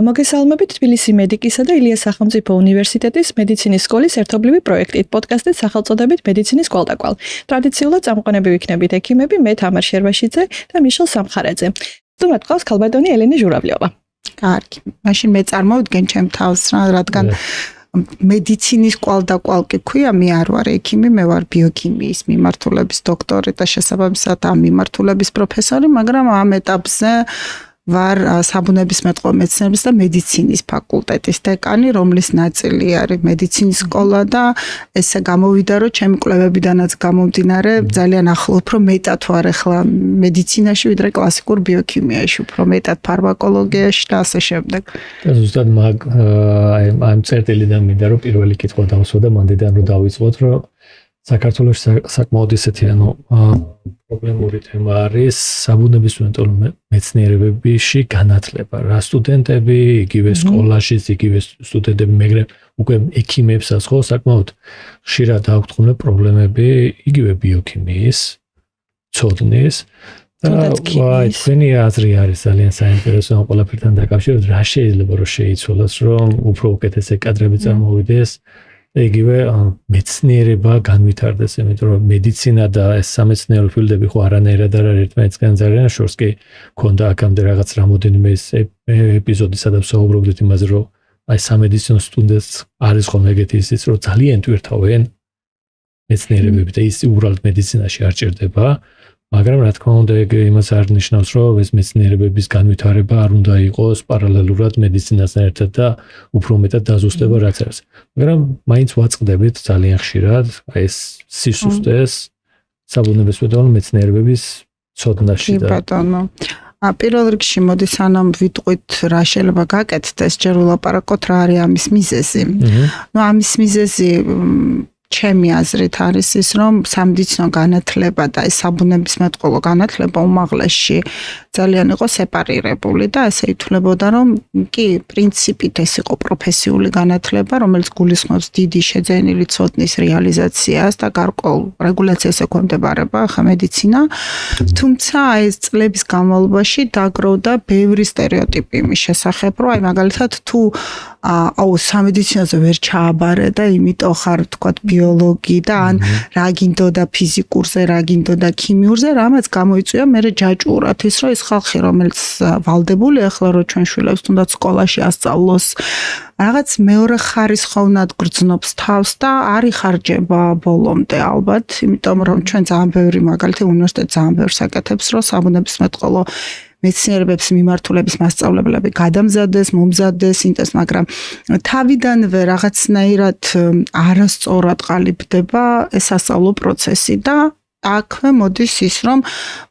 მოგესალმებით თბილისი მედიკისა და ილიას სახელმწიფო უნივერსიტეტის მედიცინის სკოლის ერთობლივი პროექტით პოდკასტით სახელწოდებით მედიცინის კვალდაკვალ. ტრადიციულად წამყვანები ვიქნებით ექიმები, მე თამარ შერვაშიძე და მიშელ სამხარაძე. სტუმრად ყავს ქალბატონი ელენე ჟურავლიოვა. კარგი. მაშინ მე წარმოვიდგენ ჩემ თავს, რადგან მედიცინის კვალდაკვალ კი ქვია, მე არ ვარ ექიმი, მე ვარ ბიოქიმიის მიმართულების დოქტორი და შესაბამისად ამ მიმართულების პროფესორი, მაგრამ ამ ეტაპზე ვარ საბუნებისმეტყველო მეცნიერების და მედიცინის ფაკულტეტის დეკანი, რომლის ნაწილი არის მედიცინის სკოლა და ესე გამოვიდა, რომ ჩემი კვლევებიდანაც გამომდინარე, ძალიან ახლო უფრო მეტად ვარ ახლა მედიცინაში, ვიდრე კლასიკურ ბიოქიმიაში, უფრო მეტად ფარმაკოლოგიაში და ასე შემდეგ. ზუსტად ამ წერტილიდან მინდა რომ პირველი კითხვა დავსვა და მანდიდან რომ დავიწყოთ, რომ საქართველოში საკმაოდ ისეთი პრობლემური თემა არის საბუნებისმეტყველო მეცნიერებებში განათლება. რა სტუდენტები, იგივე სკოლაში, იგივე სტუდენტები, მაგრამ უკვე ექიმებსაც ხო საკმაოდ ხშირად აქვთ ხოლმე პრობლემები იგივე ბიოქიმიის, ცოდნის და თქვენი აზრი არის ძალიან საინტერესო ამ ყველაფერთან დაკავშირებით, რა შეიძლება რომ შეიცვალოს, რომ უფრო უკეთესი კადრები წარმოვიდეს. იგივე მეცნიერება განვითარდეს, იმიტომ რომ მედიცინა და ეს სამეცნიერო ფილდები ხო არანაირად არ არის ერთმანეთისგან ძალიან შორს კი ქონდა აქამდე რაღაც რამოდენიმე ეპიზოდი, სადაც საუბრობდით იმაზე, რომ აი სამედიცინო სტუდენტს არის ხოლმე ეგეთი ისიც, რომ ძალიან ტვირთავენ მეცნიერებები და ის უბრალოდ მედიცინაში არ ჭირდება. მაგრამ რა თქმა უნდა ეგ იმას არ ნიშნავს, რომ ეს მეცნიერებების განვითარება არ უნდა იყოს პარალელურად მედიცინასთან ერთად და უფრო მეტად დაზუსტება რაც არის. მაგრამ მაინც ვაწყდებით ძალიან ხშირად აი ეს სისუსტეს საბუნებისმეტყველო მეცნიერებების ცოდნაში და ბატონო. პირველ რიგში მოდი სანამ ვიტყვით რა შეიძლება გაკეთდეს, ჯერ ვილაპარაკოთ რა არის ამის მიზეზი. ამის მიზეზი ჩემი აზრით არის ის, რომ სამედიცინო განათლება და ეს საბუნებისმეტყველო განათლება უმაღლესში ძალიან იყო სეპარირებული და ასე ითვლებოდა, რომ კი პრინციპით ეს იყო პროფესიული განათლება, რომელიც გულისხმობს დიდი შეძენილი ცოდნის რეალიზაციას და გარკვეულ რეგულაციას ექვემდებარება ხა მედიცინა. თუმცა ეს წლების განმავლობაში დაგროვდა ბევრი სტერეოტიპი იმის შესახებ, რომ აი მაგალითად თუ სამედიცინოზე ვერ ჩააბარე და იმიტომ ხარ თქვათ ბიოლოგი და ან რა გინდოდა ფიზიკურზე, რა გინდოდა ქიმიურზე, რამაც გამოიწვია მე ჯაჭვურად ის, რომ ეს ხალხი, რომელიც ვალდებული ახლა რო ჩვენ შვილებს თუნდაც სკოლაში ასწავლოს, რაღაც მეორე ხარისხოვნად გრძნობს თავს და არ იხარჯება ბოლომდე ალბათ, იმიტომ რომ ჩვენ ძალიან ბევრი მაგალითი უნივერსიტეტი ძალიან ბევრს აკეთებს, რომ საბუნებისმეტყველო მეცნიერებების მიმართულების მასწავლებლები გადამზადდეს, მომზადდეს ინტეს, მაგრამ თავიდანვე რაღაცნაირად არასწორად ყალიბდება ეს სასწავლო პროცესი და აქვე მოდის ის, რომ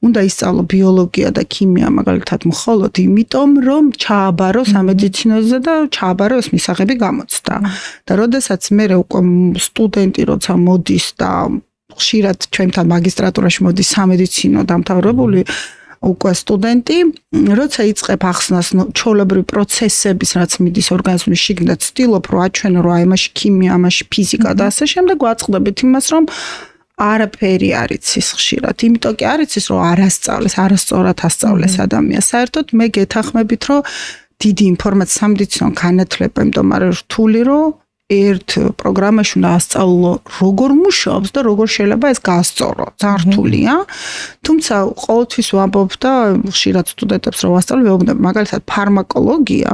უნდა ისწავლო ბიოლოგია და ქიმია მაგალითად მხოლოდ იმიტომ, რომ ჩააბარო სამედიცინოზე და ჩააბარო ეს მისაღები გამოცდა. და როდესაც მე უკვე სტუდენტი როცა მოდის და ხშირად ჩვენთან მაგისტრატურაში მოდის სამედიცინო დამთავრებული უკვე სტუდენტი, როცა იწყებ ახსნას ჩვეულებრივი პროცესების, რაც მიდის ორგანიზმის შიგნით, ცდილობ რომ აჩვენო, რომ აი ამაში ქიმია, ამაში ფიზიკა და ასე შემდეგ ვაწყდებით იმას, რომ არაფერი არ იცის ხშირად. იმიტომ კი არ იცის, რომ არასწავლეს, არასწორად ასწავლეს ადამიანს. საერთოდ მე გეთანხმებით, რომ დიდი ინფორმაცია სამედიცინო განათლება იმდომარე რთული, რომ ერთ პროგრამაში უნდა ასწავლო როგორ მუშაობს და როგორ შეიძლება ეს გაასწორო. ძალიან რთულია. თუმცა ყოველთვის ვამბობ და ხშირად სტუდენტებს რომ ვასწავლებ, მაგალითად ფარმაკოლოგია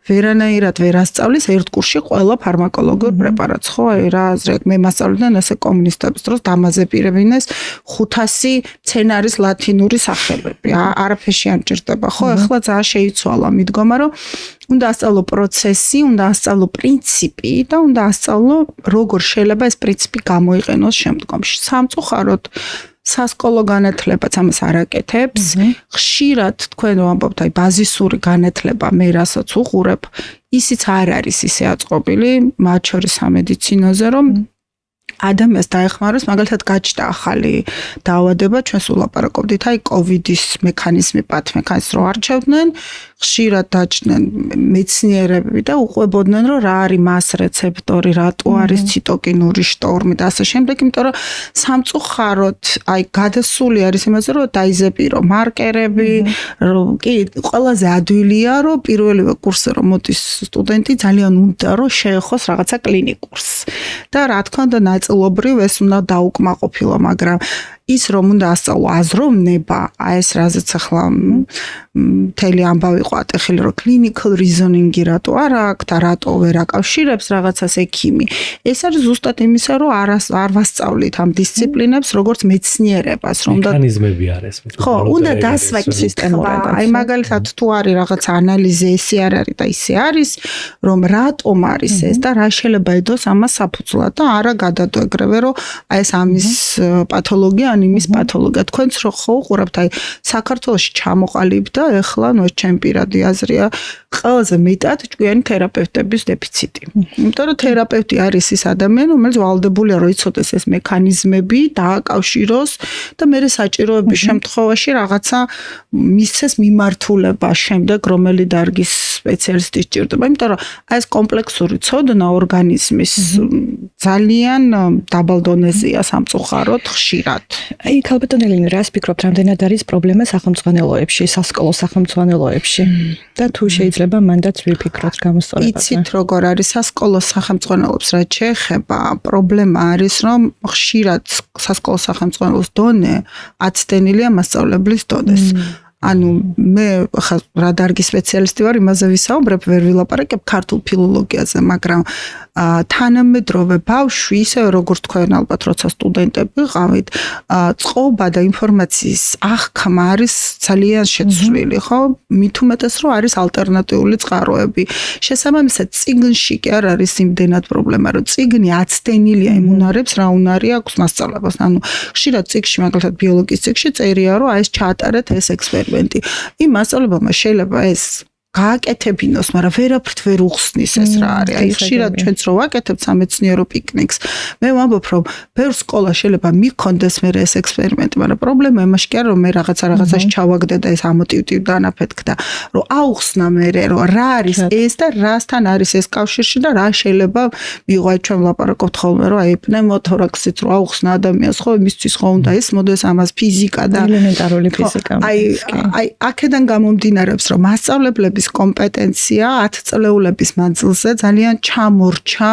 ვერანაირად ვერ ასწავლის ერთ კურსში ყველა ფარმაკოლოგიურ პრეპარატს, ხო? აი რა აზრი მე მასწავლდნენ ესე კომუნისტების დროს დამაზეპირებინეს 500 მცენარის ლათინური სახელები. არაფერში არ ჭირდება, ხო? ახლა ძალიან შეიცვალა მიდგომა, რომ უნდა ასწავლო პროცესი, უნდა ასწავლო პრინციპი და უნდა ასწავლო როგორ შეიძლება ეს პრინციპი გამოიყენოს შემდგომში. სამწუხაროდ სასკოლო განათლებაც ამას არ აკეთებს. ხშირად თქვენ ვამბობთ, აი ბაზისური განათლება მე რასაც უყურებ, ისიც არ არის ისე აწყობილი, მათ შორის სამედიცინოზე, რომ ადამიანს დაეხმაროს, მაგალითად გაჩნდა ახალი დაავადება, ჩვენ სულ ლაპარაკობდით, აი კოვიდის მექანიზმი, პათმექანიზმს რო არჩევდნენ, ხშირად დაჭდნენ მეცნიერები და უყვებოდნენ, რომ რა არის მას რეცეპტორი, რატო არის ციტოკინური შტორმი და ასე შემდეგ, იმიტომ რომ სამწუხაროდ აი გადასული არის იმაზე, რომ დაიზეპირო მარკერები, რომ კი ყველაზე ადვილია, რომ პირველივე კურსზე რომ მოდის სტუდენტი, ძალიან უნდა რომ შეეხოს რაღაცა კლინიკურს. და რა თქმა უნდა ნაწილობრივ ეს უნდა დაუკმაყოფილო, მაგრამ ის რომ უნდა ასწავლო აზროვნება, აი ეს რაზეც ახლა მთელი ამბავი იყო ატეხილი, რომ clinical reasoning-ი რატო არ აქვს და რატო ვერ აკავშირებს რაღაცას ექიმი. ეს არის ზუსტად იმისა, რომ არ ვასწავლით ამ დისციპლინებს, როგორც მეცნიერებას, რომ მექანიზმები არის. ხო, უნდა დასვაგდეთ სისტემურად. აი მაგალითად თუ არის რაღაცა ანალიზი, ესე არ არის და ისე არის, რომ რატომ არის ეს და რა შეიძლება ედოს ამას საფუძვლად და არა გადადოეგრევე, რომ აი ეს ამის პათოლოგია ან იმის პათოლოგია. თქვენც რო ხო უყურებთ, აი საქართველოში ჩამოყალიბდა და ეხლა ნუ ეს ჩემი პირადი აზრია, ყველაზე მეტად ჭკვიანი თერაპევტების დეფიციტი. იმიტომ რომ თერაპევტი არის ის ადამიანი, რომელიც ვალდებულია რომ იცოდეს ეს მექანიზმები, დააკავშიროს და მე საჭიროების შემთხვევაში რაღაცა მისცეს მიმართულება შემდეგ, რომელი დარგის სპეციალისტი სჭირდება. იმიტომ რომ აი ეს კომპლექსური ცოდნა ორგანიზმის ძალიან დაბალ დონეზეა სამწუხაროდ ხშირად. აი ქალბატონი ელინე, რას ფიქრობთ, რამდენად არის პრობლემა სახელმძღვანელოებში, სასკოლო სახელმძღვანელოებში? და თუ შეიძლება მანდაც ვიფიქროთ გამოსწორებაზე. იცით როგორ არის სასკოლო სახელმძღვანელოებს რაც შეეხება, პრობლემა არის რომ ხშირად სასკოლო სახელმძღვანელოს დონე აცდენილია მასწავლებლის დონეს. ანუ მე ხა რა დარგის სპეციალისტი ვარ, იმაზე ვისაუბრებ, ვერ ვილაპარაკებ ქართულ ფილოლოგიაზე, მაგრამ თანამედროვე ბავშვი, ისე როგორც თქვენ ალბათ როცა სტუდენტები ყავით, წყობა და ინფორმაციის აღქმა არის ძალიან შეცვლილი, ხო? მით უმეტეს რომ არის ალტერნატიული წყაროები. შესაბამისად, წიგნში კი არ არის იმდენად პრობლემა, რომ წიგნი აცდენილია იმ უნარებს, რა უნარი აქვს მასწავლებლას. ანუ ხშირად წიგნში, მაგალითად ბიოლოგიის წიგნში წერია, რომ აი ეს ჩაატარეთ ეს ექსპერიმენტი. იმ მასწავლებელმა შეიძლება ეს გააკეთებინოს, მაგრამ ვერაფრით ვერ უხსნის ეს რა არის. აი ხშირად ჩვენც რო ვაკეთებთ სამეცნიერო პიკნიკს, მე ვამბობ, რომ ბევრ სკოლა შეიძლება მიქონდეს მე ეს ექსპერიმენტი, მაგრამ პრობლემა იმაში კი არა, რომ მე რაღაცაში ჩავაგდე და ეს ამოტივტივ დანაფეთქდა, რომ აუხსნა მე, რომ რა არის ეს და რასთან არის ეს კავშირში და რა შეიძლება მივიღოთ. ჩვენ ვლაპარაკობთ ხოლმე, რომ აი პნევმოთორაქსით რო აუხსნა ადამიანს, ხო, იმისთვის ხო უნდა ეს მოდეს ამას ფიზიკა და ელემენტარული ფიზიკა. აი აქედან გამომდინარეობს, რომ მასწავლებლების კომპეტენცია 10 წლეულების მანძილზე ძალიან ჩამორჩა.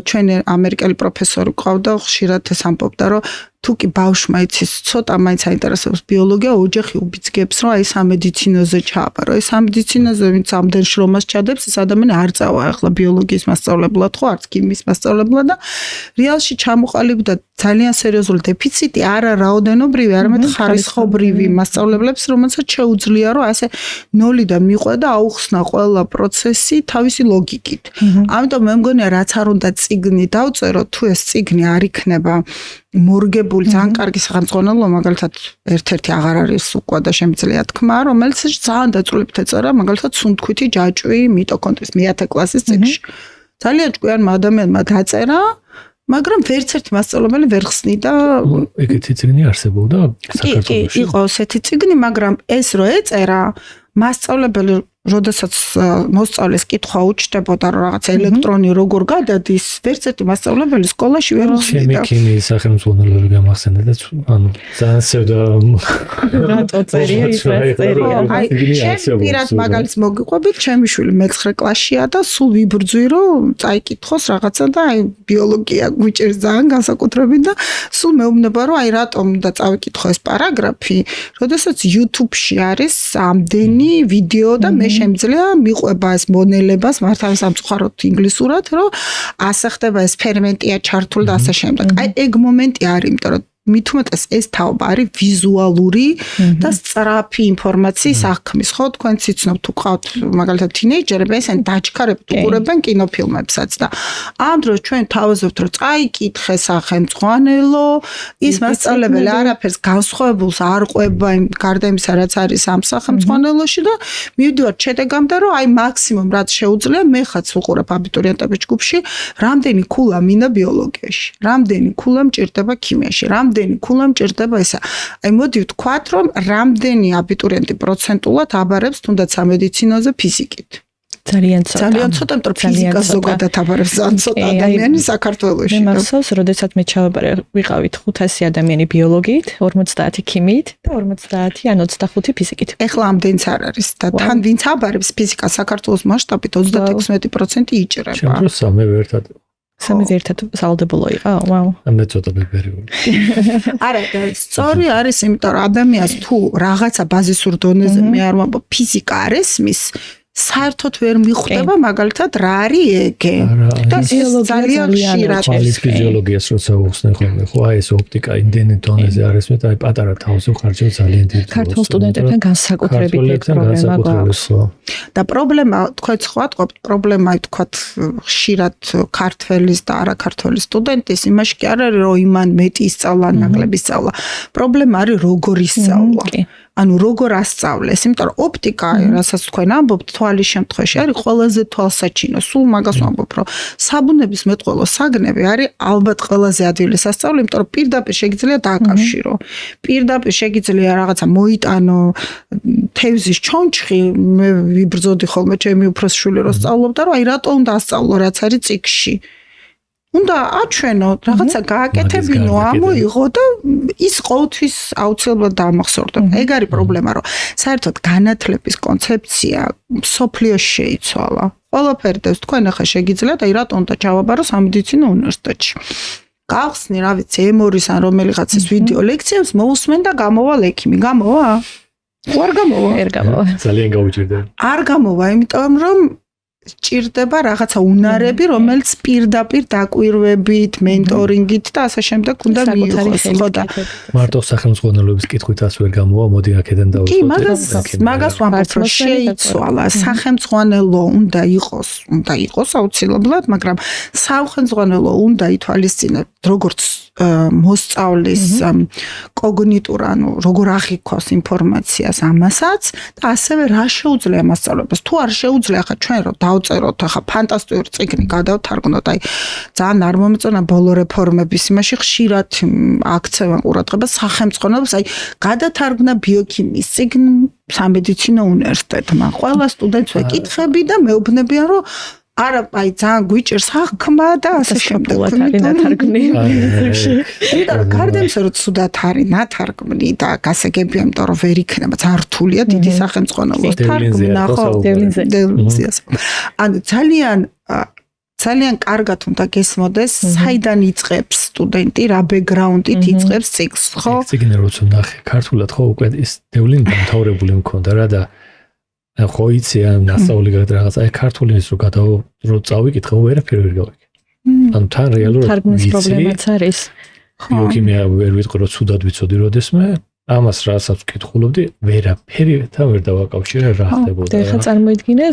ჩვენ ამერიკელი პროფესორი ყავდა, ხშირად ეს ამბობდა, რომ თუ კი ბავშვმა იცის ცოტა მაინც აინტერესებს ბიოლოგია, ოჯახი უბიძგებს, რომ აი სამედიცინოზე ჩააბარო. ეს სამედიცინოზე ვინც ამდენ შრომას ჩადებს, ეს ადამიანი არ წავა ახლა ბიოლოგიის მასწავლებლად, ხო, არც ქიმიის მასწავლებლად და რეალში ჩამოყალიბდა ძალიან სერიოზული დეფიციტი, არა რაოდენობრივი, არამედ ხარისხობრივი მასწავლებლებს, რომელსაც შეუძლია, რომ ასე ნოლიდან მიყვე და აუხსნა ყველა პროცესი თავისი ლოგიკით. ამიტომ მე მგონია, რაც არ უნდა წიგნი დავწერო, თუ ეს წიგნი არ იქნება მორგებული ძალიან კარგი სახელმძღვანელო, მაგალითად ერთ-ერთი აღარ არის უკვე და შემიძლია თქმა, რომელიც ძალიან დაწვრილებთ ეწერა, მაგალითად სუნთქვითი ჯაჭვი მიტოქონდრის მე-10 კლასის წიგნში. ძალიან ჭკვიანმა ადამიანმა დაწერა, მაგრამ ვერც ერთი მასწავლებელი ვერ ხსნიდა. ეგეთი წიგნი არსებობდა საქართველოში? კი, იყო ესეთი წიგნი, მაგრამ ეს რო ეწერა, მასწავლებელი როდესაც მოსწავლეს კითხვა უჩნდებოდა, რომ რაღაც ელექტრონი როგორ გადადის, ვერც ერთი მასწავლებელი სკოლაში ვერ ხსნიდა. ქიმიის სახელმძღვანელოები გამახსენდა და ანუ ძალიან სევდა რატო წერია ის რაც წერია. აი, ჩემ პირად მაგალითს მოგიყვებით, ჩემი შვილი მე-9 კლასშია და სულ ვიბრძვი, რომ წაიკითხოს რაღაცა და აი ბიოლოგია გვიჭერს ძალიან განსაკუთრებით და სულ მეუბნება, რომ აი რატომ უნდა წავიკითხო ეს პარაგრაფი, როდესაც YouTube-ში არის ამდენი ვიდეო და მე შემიძლია მიყვება ეს მონელებას, მართავი სამწუხაროდ ინგლისურად, რომ ასე ხდება ეს ფერმენტია ჩართული და ასე შემდეგ. აი ეგ მომენტი არის, იმიტომ რომ მით უმეტეს ეს თაობა არის ვიზუალური და სწრაფი ინფორმაციის აღქმის. ხო, თქვენ ციცნობთ თუ ყავთ მაგალითად თინეიჯერები, ესენ დაჩქარებით უყურებენ კინოფილმებსაც და ამ დროს ჩვენ თავაზობთ რომ წაიკითხე სახელმწიფო ის მასწავლებელი არაფერს განსხვავებულს არ ყვება გარდა იმისა რაც არის ამ სახელმწიფოში და მივდივართ შედეგამდე რომ აი მაქსიმუმ რაც შეუძლია მე ხაც ვუყურებ აბიტურიენტების ჯგუფში რამდენი ქულა მინდა ბიოლოგიაში რამდენი ქულა მჭირდება ქიმიაში რამდენი ქულა მჭირდება ესა აი მოდი ვთქვათ რომ რამდენი აბიტურიენტი პროცენტულად აბარებს თუნდაც სამედიცინოზე ფიზიკით ძალიან ცოტა. ძალიან ცოტა, იმიტომ რომ ფიზიკას ზოგადად აბარებს ძალიან ცოტა ადამიანი საქართველოში. მე მახსოვს, როდესაც მე ვიყავით 500 ადამიანი ბიოლოგიით, 50 ქიმიით და 50 ან 25 ფიზიკით. ეხლა ამდენიც არ არის და თან ვინც აბარებს ფიზიკას საქართველოს მასშტაბით 36% იჭრება. ჩემ დროს სამივე ერთად სამივე ერთად სავალდებულო იყო. ვაუ. მე ცოტა ბებერი ვარ. არა, სწორი არის, იმიტომ რომ ადამიანს თუ რაღაცა ბაზისურ დონეზე მე არ ვამბობ ფიზიკა არ ესმის საერთოდ ვერ მიხვდება მაგალითად რა არის ეგე და ეს ძალიან ხშირად არის ფიზიოლოგიას როცა უხსნე ხოლმე ხო აი ეს ოპტიკა იმდენი დონეზე არის მე და აი პატარა თავზე ხარჯავ ძალიან დიდ ქართულ სტუდენტებთან განსაკუთრებით ეს პრობლემა გვაქვს და პრობლემა თქვენ სხვა თქვით პრობლემა თქვათ ხშირად ქართველის და არაქართველის სტუდენტის იმაში კი არ არის რომ იმან მეტი ისწავლა ნაკლები ისწავლა პრობლემა არის როგორ ისწავლა ანუ როგორ ასწავლეს, იმიტომ რომ ოპტიკა, რასაც თქვენ ამბობთ, თვალის შემთხვევაში არის ყველაზე თვალსაჩინო. სულ მაგას ვამბობ, რომ საბუნების მეტყველო საგნები არის ალბათ ყველაზე ადვილი სასწავლო, იმიტომ რომ პირდაპირ შეგიძლია დააკავშირო. პირდაპირ შეგიძლია რაღაცა მოიტანო თევზის ჩონჩხი, მე ვიბრძოდი ხოლმე ჩემი უფროსი შვილი რო სწავლობდა, რომ აი რატო უნდა ასწავლო, რაც არის წიგნში. უნდა აჩვენო, რაღაცა გააკეთებინო, ამოიღო და ის ყოველთვის აუცილებლად დაამახსოვრდო. ეგ არის პრობლემა, რომ საერთოდ განათლების კონცეფცია სოფლიოში შეიცვალა. ყველაფერი და თქვენ ახლა შეგიძლიათ, აი რატო უნდა ჩავაბარო სამედიცინო უნივერსიტეტში. გავხსნი, რა ვიცი, ემორის ან რომელიღაცის ვიდეო ლექციებს მოусმენ და გამოვა ლექიმი. გამოვა? არ გამოვა. არ გამოვა. ძალიან გაუჭირდება. არ გამოვა, იმიტომ რომ ჭირდება რაღაცა უნარები, რომელიც პირდაპირ დაკვირვებით, მენტორინგით და ასე შემდეგ უნდა მიიღოს, ხო და მარტო სახელმწიფოების კითხვით ას ვერ გამოვა, მოდი აქედან დავუწყოთ. კი, მაგას ვამბობ, რომ შეიცვალა, სახელმწიფო უნდა იყოს აუცილებლად, მაგრამ სახელმწიფო უნდა ითვალისწინებს როგორც მოსწავლის კოგნიტურ, ანუ როგორ აღიქვას ინფორმაციას ამასაც და ასევე რა შეუძლია მასწავლებლებს. თუ არ შეუძლია ხა ჩვენ რომ დავწეროთ ახლა ფანტასტიკური წიგნი გადავთარგმნოთ, აი ძალიან არ მომეწონა ბოლო რეფორმების იმაში ხშირად აქცევენ ყურადღებას სახელმწიფოებს, აი გადათარგმნა ბიოქიმიის წიგნი სამედიცინო უნივერსიტეტმა. ყველა სტუდენტს ვეკითხები და მეუბნებიან რომ არა, აი ძალიან გვიჭირს აღქმა და ასე შემდეგ. გარდა იმისა, რომ ცუდად არის ნათარგმნი და გასაგებია, იმიტომ რომ ვერ იქნება ძალიან რთულია დიდი სახელმწიფოს თარგმნა, ხო, დევლინზეას. ანუ ძალიან კარგად უნდა გესმოდეს, საიდან იწყებს სტუდენტი, რა ბექგრაუნდით იწყებს ციკლს, ხო? წიგნი როცა ნახე, ქართულად ხო უკვე ის დევლინი დამთავრებული მქონდა რა და ხო იცი ან ასწავლი რაღაც აი ქართული ის რო წავიკითხე ვერაფერი ვერ გავიგე. ანუ თან რეალურად თარგმნის პრობლემაც არის. ბიოქიმია ვერ ვიტყვი რომ ცუდად ვიცოდი როდესმე ამას რასაც ვკითხულობდი ვერაფერი თან ვერ დავაკავშირე რა ხდებოდა. ეხლა წარმოიდგინე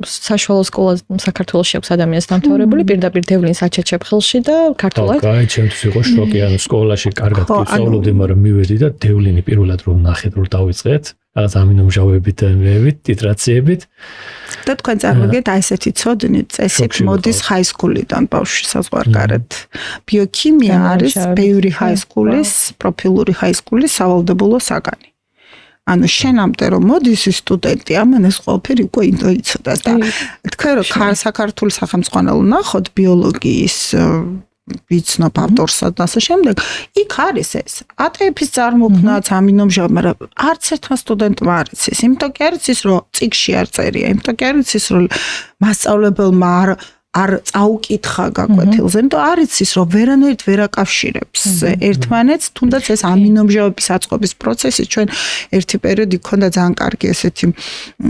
საშუალო სკოლა საქართველოში აქვს ადამიანს დამთავრებული პირდაპირ დევლინს აჩეჩებ ხელში და ქართულად. აი ჩემთვის იყო შოკი ანუ სკოლაში კარგად ვსწავლობდი მაგრამ მივედი და დევლინი პირველად რომ ნახეთ რომ დავიწყეთ რაღაც ამინომჟავებით და მევით ტიტრაციებით და თქვენ წარმოგიდგენთ აი ესეთი ცოდნით წესით მოდის ჰაისკულიდან ბავშვი საზღვარგარეთ. ბიოქიმია არის ბევრი ჰაისკულის პროფილური ჰაისკულის სავალდებულო საგანი. ანუ შენამდე რომ მოდის სტუდენტი, ამან ეს ყველაფერი უკვე იცოდა და თქვენ რომ საქართველოს სახელმწიფო ნახოთ ბიოლოგიის ვიცნობ ავტორსა და ასე შემდეგ. იქ არის ეს. ATF-ის წარმოქმნაც ამინომჟავი, მაგრამ არც ერთმა სტუდენტმა არ იცის. იმიტომ კი არ იცის, რომ წიგნში არ წერია, იმიტომ კი არ იცის, რომ მასწავლებელმა არ წაუკითხა გაკვეთილზე, იმიტომ არის ის რომ ვერანაირად ვერ აკავშირებს ერთმანეთს, თუნდაც ეს ამინომჟავების აწყობის პროცესი ჩვენ ერთი პერიოდი გქონდა ძალიან კარგი ესეთი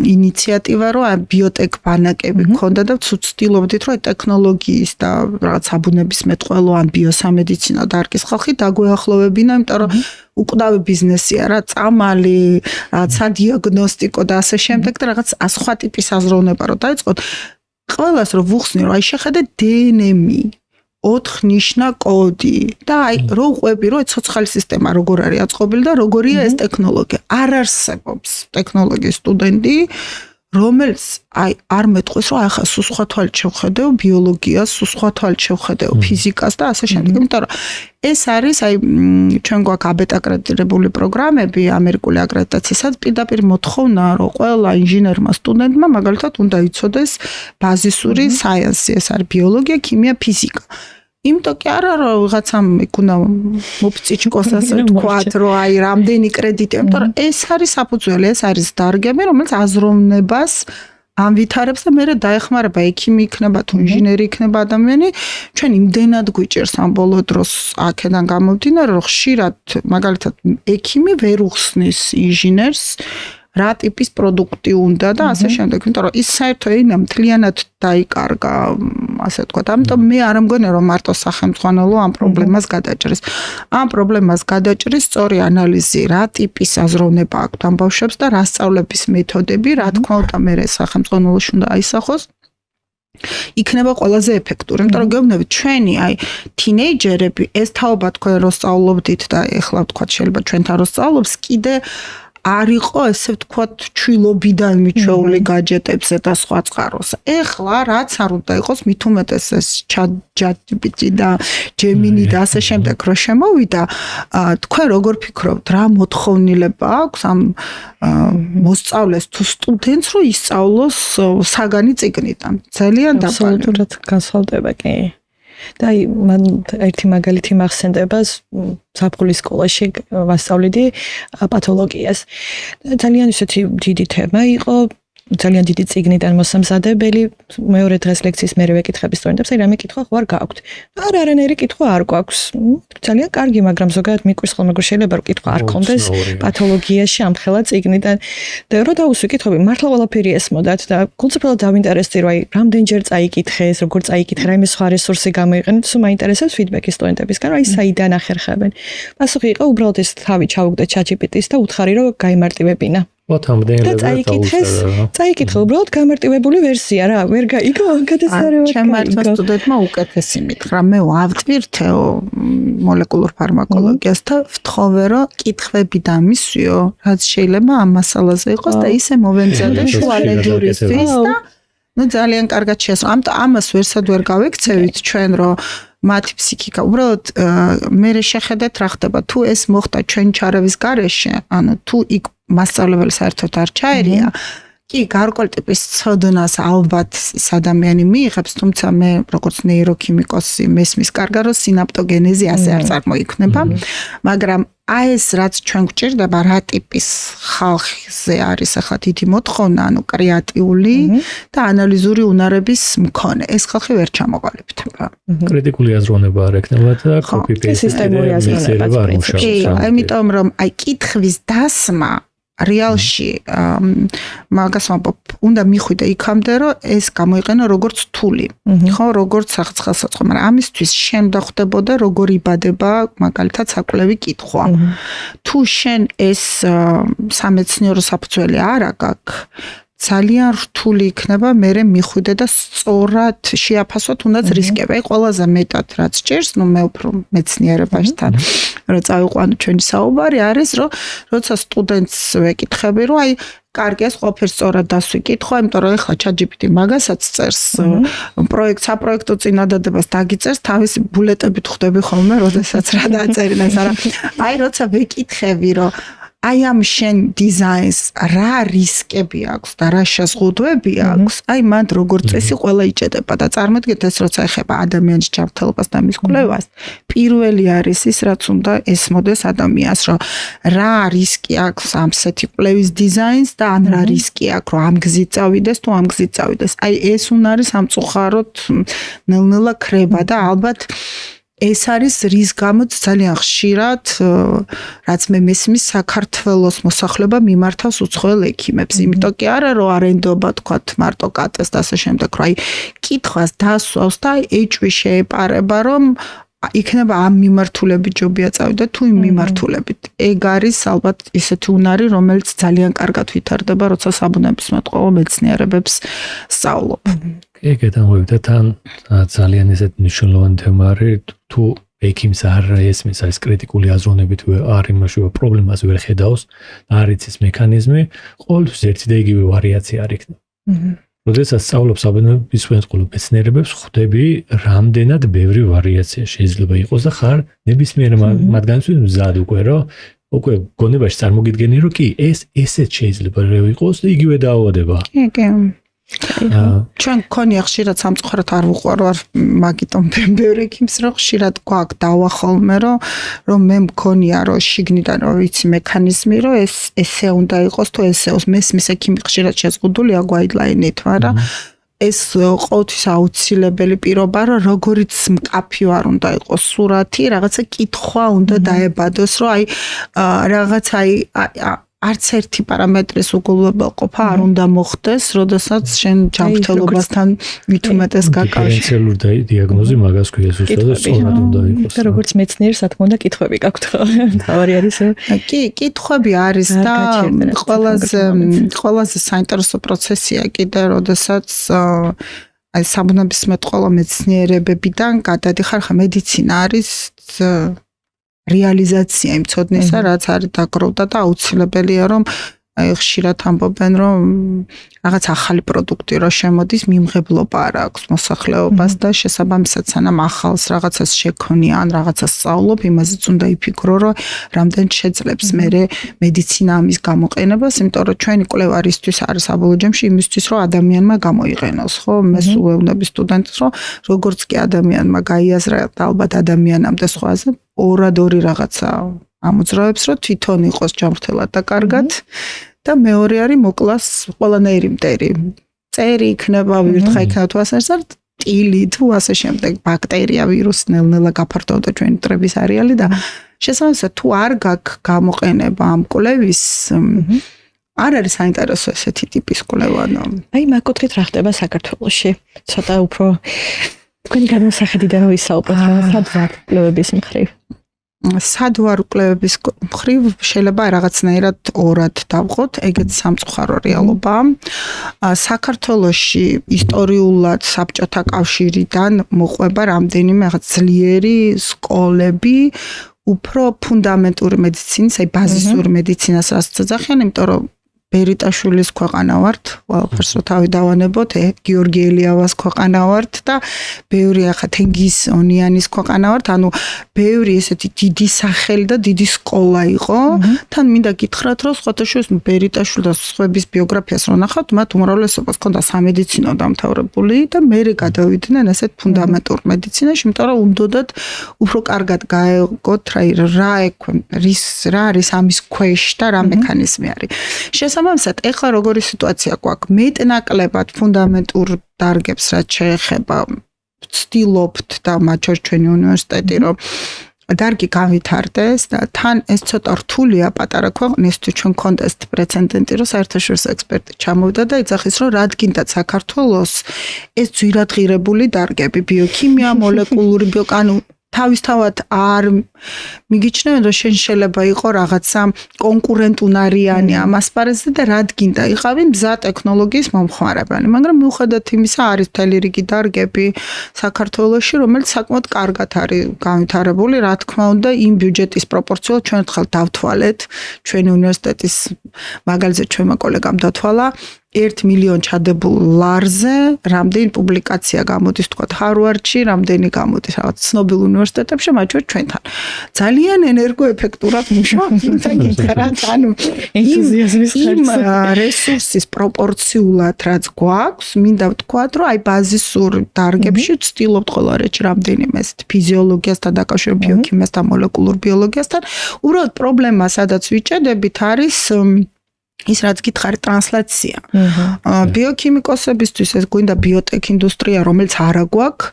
ინიციატივა, რომ ბიოტეკ ბანაკები გქონდა და ვცდილობდით რომ ტექნოლოგიის და რაღაც საბუნებისმეტყველო ან ბიოსამედიცინო დარგის ხალხი დაგვეახლოვებინა, იმიტომ რომ უკვდავი ბიზნესია რა, წამალი, სადიაგნოსტიკო და ასე შემდეგ და რაღაც სხვა ტიპის აზროვნება რომ დაიწყოთ. ყველას რომ ვუხსნი რომ აი შეხედე DNM-ი 4 ნიშნა კოდი და აი რო უყვები რომ ცოცხალი სისტემა როგორ არის აწყობილი და როგორია ეს ტექნოლოგია. არ არსებობს ტექნოლოგიის სტუდენტი რომელიც აი არ მეტყვის რომ ახლა სულ სხვა თვალით შევხედეო ბიოლოგიას, სულ სხვა თვალით შევხედეო ფიზიკას და ასე შემდეგ. იმიტომ რომ ეს არის აი ჩვენ გვაქვს აბეტ აკრედიტირებული პროგრამები ამერიკული აკრედიტაციისას პირდაპირ მოთხოვნაა რომ ყველა ინჟინერმა სტუდენტმა მაგალითად უნდა იცოდეს ბაზისური საიენსი, ეს არის ბიოლოგია, ქიმია, ფიზიკა. იმიტომ კი არა რომ ვიღაცამ იქ უნდა მოფწიჭკოს ასე ვთქვათ რომ აი რამდენი კრედიტი, იმიტომ რომ ეს არის საფუძველი, ეს არის დარგები რომელიც აზროვნებას ამვითარებს და მერე დაეხმარება ექიმი იქნება თუ ინჟინერი იქნება ადამიანი. ჩვენ იმდენად გვიჭერს ამ ბოლო დროს აქედან გამომდინარე რომ ხშირად მაგალითად ექიმი ვერ უხსნის ინჟინერს რა ტიპის პროდუქტი უნდა და ასე შემდეგ. იმიტომ რომ ის საერთო ენა მთლიანად დაიკარგა, ასე ვთქვათ. ამიტომ მე არ მგონია რომ მარტო სახელმძღვანელო ამ პრობლემას გადაჭრის. ამ პრობლემას გადაჭრის სწორი ანალიზი, რა ტიპის აზროვნება აქვს ამ ბავშვებს და რა სწავლების მეთოდები, რა თქმა უნდა მე სახელმძღვანელოში უნდა აისახოს. იქნება ყველაზე ეფექტური. იმიტომ რომ გეუბნებით ჩვენი აი თინეიჯერები ეს თაობა თქვენ რო სწავლობდით და ეხლა ვთქვათ შეიძლება ჩვენთან რო სწავლობს კიდე არ იყო ესე ვთქვათ ჩვილობიდან მიჩვეული გაჯეტებზე და სხვა წყაროს. ეხლა რაც არ უნდა იყოს მით უმეტეს ეს ChatGPT და Gemini და ასე შემდეგ რო შემოვიდა, თქვენ როგორ ფიქრობთ, რა მოთხოვნილება აქვს ამ მოსწავლეს თუ სტუდენტს რომ ისწავლოს საგანი წიგნიდან? ძალიან დაბალი. აბსოლუტურად განსხვავდება კი. და მან ერთი მაგალითი მახსენდება საფრთხის სკოლაში ვასწავლიდი პათოლოგიას. ძალიან ისეთი დიდი თემა იყო, ძალიან დიდი წიგნიდან მოსამზადებელი. მეორე დღეს ლექციის მერე ვეკითხები სტუდენტებს, აი რამე კითხვა ხო არ გააქვთ? არა, არანაირი კითხვა არ გვაქვს. ძალიან კარგი, მაგრამ ზოგადად მიკვირს ხოლმე რომ შეიძლება რომ კითხვა არ კონდეს პათოლოგიაში ამ ხელა წიგნიდან. და რო დავუსვი კითხები, მართლა ყველაფერი ესმოდათ და კონცეპტუალურად დავინტერესდი, რომ აი რამდენჯერ წაიკითხეს, როგორ წაიკითხე, რაიმე სხვა რესურსი გამოიყენეთ, სულ მაინტერესებს ფიდბექი სტუდენტებისგან, რომ აი საიდან ახერხებენ. პასუხი იყო უბრალოდ ეს თავი ჩავუგდე ChatGPT-ს და უთხარი რომ გაიმარტივებინა. წაიკითხე უბრალოდ გამარტივებული ვერსია რა, ვერ გაიგო გადასარევად. ჩემ ერთმა სტუდენტმა უკეთესი მითხრა, მე ვავტვირთეო მოლეკულურ ფარმაკოლოგიას და ვთხოვე რომ კითხვები დამისვიო, რაც შეიძლება ამ მასალაზე იყოს და ისე მოვემზადე შუალედურისთვის და ну ძალიან კარგად შეასრულა. ამას ვერსად ვერ გავექცევით ჩვენ რომ მათი ფსიქიკა უბრალოდ მე შეხედეთ რა ხდება თუ ეს მოხდა ჩვენ ჩარევის გარეშე, ანუ თუ იქ მასწავლებელი საერთოდ არ ჩაერია, კი გარკვეული ტიპის ცოდნას ალბათ ის ადამიანი მიიღებს, თუმცა მე როგორც ნეიროქიმიკოსი მესმის კარგად რომ სინაპტოგენეზი ასე არ წარმოიქმნება, მაგრამ აი ეს რაც ჩვენ გვჭირდება რა ტიპის ხალხზე არის ახლა დიდი მოთხოვნა, ანუ კრეატიული და ანალიზური უნარების მქონე. ეს ხალხი ვერ ჩამოყალიბდება. კრიტიკული აზროვნება არ ექნება და copy-paste სისტემური აზროვნება არ მუშაობს. იმიტომ რომ აი კითხვის დასმა რეალში მაგას ვამბობ, უნდა მიხვიდე იქამდე, რომ ეს გამოიყენო როგორც თული, ხო, როგორც სახელმწიფო, მაგრამ ამისთვის შენ უნდა ხვდებოდე როგორ იბადება მაგალითად საკვლევი კითხვა. თუ შენ ეს სამეცნიერო საფუძველი არ აქვს, ძალიან რთული იქნება მერე მიხვიდე და სწორად შეაფასო თუნდაც რისკები. აი ყველაზე მეტად რაც ჭირს, ну მე უფრო მეცნიერებაშთან რომ წავიყვანო ჩვენი საუბარი არის, რომ როცა სტუდენტს ვეკითხები, რომ აი კარგია ყველაფერს სწორად დასვი კითხვა, იმიტომ რომ ეხლა ChatGPT მაგასაც წერს, საპროექტო წინადადებას დაგიწერს, თავისი ბულეტებით ხვდები ხოლმე, როდესაც რა დაწერინეს, არა. აი როცა ვეკითხები, რომ აი ამ შენ დიზაინს რა რისკები აქვს და რა შეზღუდვები აქვს, აი მან როგორც წესი ყველა იჭედება და წარმოიდგინეთ ეს როცა ეხება ადამიანის ჯანმრთელობას და მის კვლევას, პირველი არის ის რაც უნდა ესმოდეს ადამიანს, რომ რა რისკი აქვს ამსეთი კვლევის დიზაინს და ან რა რისკი აქვს, რომ ამ გზით წავიდეს თუ ამ გზით წავიდეს. აი ეს უნდა არის სამწუხაროდ ნელ-ნელა ქრება და ალბათ ეს არის რის გამოც ძალიან ხშირად რაც მე მესმის საქართველოს მოსახლეობა მიმართავს უცხოელ ექიმებს. იმიტომ კი არა რომ არენდობა თქვათ მარტო კატეს და ასე შემდეგ, რომ აი კითხვას დასვავს და ეჭვი შეეპარება რომ იქნება ამ მიმართულებით ჯობია წავიდე თუ იმ მიმართულებით. ეგ არის ალბათ ისეთი უნარი, რომელიც ძალიან კარგად ვითარდება, როცა საბუნებისმეტყველო მეცნიერებებს სწავლობ. კი, გეტყვით თან ძალიან ესეთ მნიშვნელოვანი თემა არის თუ ექიმს არ ესმის ეს კრიტიკული აზროვნებით არ იმაში პრობლემას ვერ ხედავს და არ იცის მექანიზმი, ყოველთვის ერთი და იგივე ვარიაცია არ იქნება. როდესაც სწავლობ საბუნებისმეტყველო მეცნიერებებს, ხვდები რამდენად ბევრი ვარიაცია შეიძლება იყოს და ხარ ნებისმიერ მათგანისთვის მზად უკვე რომ უკვე გონებაში წარმოგიდგენი რომ კი ეს ესეც შეიძლება იყოს და იგივე დაავადება. კი. ჩვენ გქონია ხშირად სამწუხაროდ არ ვუყვარ მაგიტომ ბევრი ექიმს რომ ხშირად გვაქვს დავა ხოლმე რომ მე მქონია რომ შიგნიდან რომ ვიცი მექანიზმი რომ ესე უნდა იყოს თუ ესეოს მესმის ექიმი ხშირად შეზღუდულია guideline-ით, მაგრამ ეს ყოველთვის აუცილებელი პირობა რომ როგორიც მკაფიო არ უნდა იყოს სურათი, რაღაცა კითხვა უნდა დაებადოს, რომ აი რაღაცა არც ერთი პარამეტრის უგულებელყოფა არ უნდა მოხდეს, როდესაც შენ ჯანმრთელობასთან ვითუმეტეს გაკავშირებ. დიფერენციალური დიაგნოზი მაგას ქვია ზუსტად და სწორად უნდა იყოს. და როგორც მეცნიერს რა თქმა უნდა კითხვები გაქვთ ხო? თავარი არის კი, კითხვები არის და ყველაზე საინტერესო პროცესია კიდე, როდესაც აი საბუნებისმეტყველო მეცნიერებებიდან გადადიხარ ხა მედიცინა არის რეალიზაცია იმ ცოდნისა, რაც არის დაგროვდა და აუცილებელია რომ აი ხშირად ამბობენ რომ რაღაც ახალი პროდუქტი რო შემოდის, მიმღებლობა არ აქვს მოსახლეობას და შესაბამისად სანამ ახალს რაღაცას შექონია ან რაღაცას სწავლობ, იმაზეც უნდა იფიქრო, რომ რამდენ შეძლებს მე მედიცინა ამის გამოყენებას, იმიტომ რომ ჩვენი კვლევა რისთვის არის საბოლოო ჯამში იმისთვის, რომ ადამიანმა გამოიყენოს, ხო? მე სულ ვეუბნები სტუდენტებს, რომ როგორც კი ადამიანმა გაიაზრა და ალბათ ადამიანამდე სხვაზე ორადორი რაღაცა ამოძრავებს, რომ თვითონ იყოს ჯანმრთელად და კარგად და მეორე არის მოკლას ყველანაირი მტერი. წერი იქნება, ვირთხა იქნება თუ ასე ტილი თუ ასე შემდეგ, ბაქტერია, ვირუსი ნელ-ნელა გაფართოვდა ჩვენი მტრების არეალი და შესაბამისად თუ არ გაქვს გამოყენება ამ კვლევის არ არის საინტერესო ესეთი ტიპის კვლევა. აი მაგ კუთხით რა ხდება საქართველოში? ცოტა უფრო თქვენი განმსახედიდან ვისაუბროთ რა სადვარ კვლევების მხრივ. სადვარ კვლევების მხრივ შეიძლება რაღაცნაირად ორად დავყოთ, ეგეც სამწუხარო რეალობაა. საქართველოში ისტორიულად საბჭოთა კავშირიდან მოყვება რამდენიმე რაღაც ძლიერი სკოლები, უფრო ფუნდამენტური მედიცინის, აი ბაზისური მედიცინას რასაც ეძახიან, იმიტომ რომ ბერიტაშვილის ქვეყანა ვართ, ყველაფერს რო თავი დავანებოთ, გიორგი ელიავას ქვეყანა ვართ და ბევრი ახლა თენგიზ ონიანის ქვეყანა ვართ, ანუ ბევრი ესეთი დიდი სახელი და დიდი სკოლა იყო. თან მინდა გითხრათ, რომ სხვათაშორის ბერიტაშვილ და სხვების ბიოგრაფიას რო ნახავთ, მათ უმრავლესობას ჰქონდა სამედიცინო დამთავრებული და მერე გადავიდნენ ესეთ ფუნდამენტურ მედიცინაში, იმიტომ რომ უნდათ უფრო კარგად გაეგოთ რა არის ამის ქვეშ და რა მექანიზმი არის. შესაბამისად, ეხლა როგორი სიტუაცია გვაქვს? მეტნაკლებად ფუნდამენტურ დარგებს რაც შეეხება ვცდილობთ და მათ შორის ჩვენი უნივერსიტეტი რომ დარგი გავითარდეს და თან ეს ცოტა რთულია პატარა ქვეყნისთვის, ჩვენ გქონდა ეს პრეცედენტი, რომ საერთაშორისო ექსპერტი ჩამოვიდა და იძახის, რომ რადგინდაც საქართველოს ეს ძვირადღირებული დარგები, ბიოქიმია, მოლეკულური ბიოკანუ თავისთავად არ მიგიჩნევენ, რომ შენ შეიძლება იყო რაღაცა კონკურენტუნარიანი ამ ასპარეზზე და რადგინდა იყავი მზა ტექნოლოგიის მომხმარებელი, მაგრამ მიუხედავად იმისა არის მთელი რიგი დარგები საქართველოში, რომელიც საკმაოდ კარგად არის განვითარებული, რა თქმა უნდა, იმ ბიუჯეტის პროპორციულად ჩვენ ხალხ დავთვალეთ, ჩვენი უნივერსიტეტის მაგალითად ჩვენმა კოლეგამ დათვალა 1 მილიონ ჩადებულ ლარზე რამდენი პუბლიკაცია გამოდის თქვა ჰარვარდში, რამდენი გამოდის რაღაც ცნობილ უნივერსიტეტებში, მათ შორის ჩვენთან. ძალიან ენერგოეფექტურად მუშაობს ინტეგრატ, ანუ ენთუზიაზმის იმ რესურსის პროპორციულად რაც გვაქვს, მინდა ვთქვათ, რომ აი ბაზისურ დარგებში ვცდილობთ ყველა რეჩი რამდენიმე ფიზიოლოგიასთან დაკავშირებით, ბიოქიმიასთან, მოლეკულურ ბიოლოგიასთან, უბრალოდ პრობლემა სადაც ვიჭედებით არის ის რაც გითხარით ტრანსლაცია. ბიოქიმიკოსებისთვის ეს გვინდა ბიოტექ ინდუსტრია, რომელიც არა გვაქვს,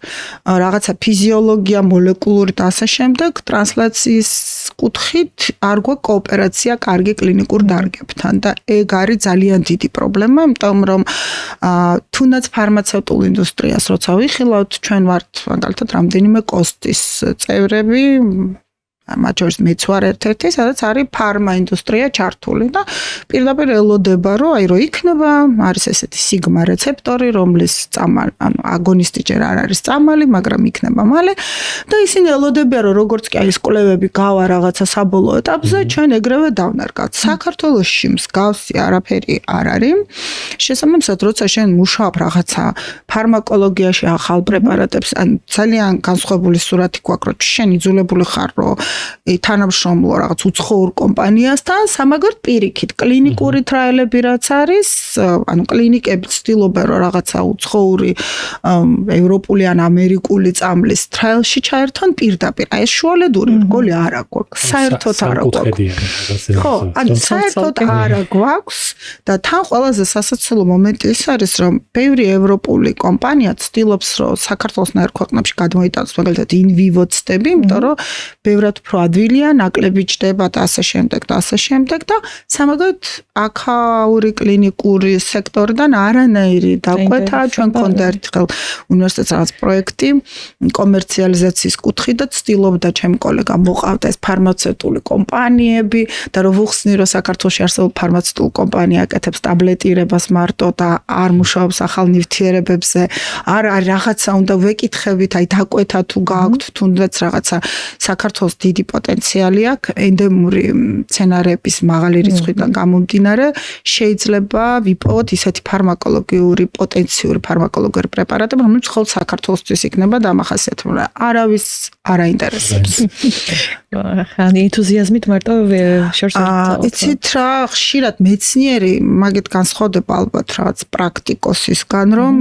რაღაცა ფიზიოლოგია, მოლეკულური და ასე შემდეგ, ტრანსლაციის კუთხით არ გვაქვს კოოპერაცია კარგი კლინიკურ დარგებთან და ეგ არის ძალიან დიდი პრობლემა, იმიტომ რომ თუნდაც ფარმაცევტულ ინდუსტრიას როცა ვიხილავთ, ჩვენ ვართ მაგალითად რამდენიმე კოსტის წევრები, მათ შორის მეც ვარ ერთ-ერთი, სადაც არის ფარმა ინდუსტრია ჩართული და პირდაპირ ელოდება, რომ აი რო იქნება, არის ესეთი სიგმა რეცეპტორი, რომლის წამალი, ანუ აგონისტი ჯერ არ არის წამალი, მაგრამ იქნება მალე და ისინი ელოდებიან, რომ როგორც კი აი ეს კვლევები გავა რაღაცა საბოლოო ეტაპზე, ჩვენ ეგრევე დავნარგავთ. საქართველოში მსგავსი არაფერი არ არის. შესაბამისად, როცა შენ მუშაობ რაღაცა ფარმაკოლოგიაში ახალ პრეპარატებს, ან ძალიან განსხვავებული სურათი გვაქვს, რომ შენ იძულებული ხარ, რომ თანამშრომლო რაღაც უცხოურ კომპანიასთან, სამაგერთ პირიქით კლინიკური ტრაილები რაც არის, ანუ კლინიკები ცდილობენ რომ რაღაცა უცხოური ევროპული ან ამერიკული წამლის ტრაილში ჩაერთონ პირდაპირ. აი ეს შუალედური რგოლი არა გვაქვს, საერთოდ არა გვაქვს. ხო, ანუ საერთოდ არა გვაქვს და თან ყველაზე სასაცილო მომენტი ის არის, რომ ბევრი ევროპული კომპანია ცდილობს რომ საქართველოსნაირ ქვეყნებში გადმოიტანოს მაგალითად in vivo ცდები, იმიტომ რომ ბევრად უფრო ადვილია, ნაკლები ჯდება და ასე შემდეგ და ასე შემდეგ და სამაგერთ აქაური კლინიკური სექტორიდან არანაირი დაკვეთა ჩვენ გქონდა ერთხელ უნივერსიტეტს რაღაც პროექტი კომერციალიზაციის კუთხით და ცდილობდა ჩემი კოლეგა მოყავდა ეს ფარმაცევტული კომპანიები და რომ ვუხსნი რომ საქართველოში არსებულ ფარმაცევტულ კომპანია აკეთებს ტაბლეტირებას მარტო და არ მუშაობს ახალ ნივთიერებებზე არ არის რაღაცა უნდა ვეკითხებით აი დაკვეთა თუ გააქვთ თუნდაც რაღაცა საქართველოს დიდი პოტენციალი აქვს ენდემური მცენარეების მაღალი რიცხვიდან გამომდინარე შეიძლება ვიპოვოთ ისეთი ფარმაკოლოგიური პოტენციური ფარმაკოლოგიური პრეპარატები რომელიც მხოლოდ საქართველოსთვის იქნება დამახასიათებელი არავის არ აინტერესებს ხანი ენთუზიაზმით მარტო შორს იცით რა ხშირად მეცნიერი მაგით განსხვავდება ალბათ რაღაც პრაქტიკოსისგან რომ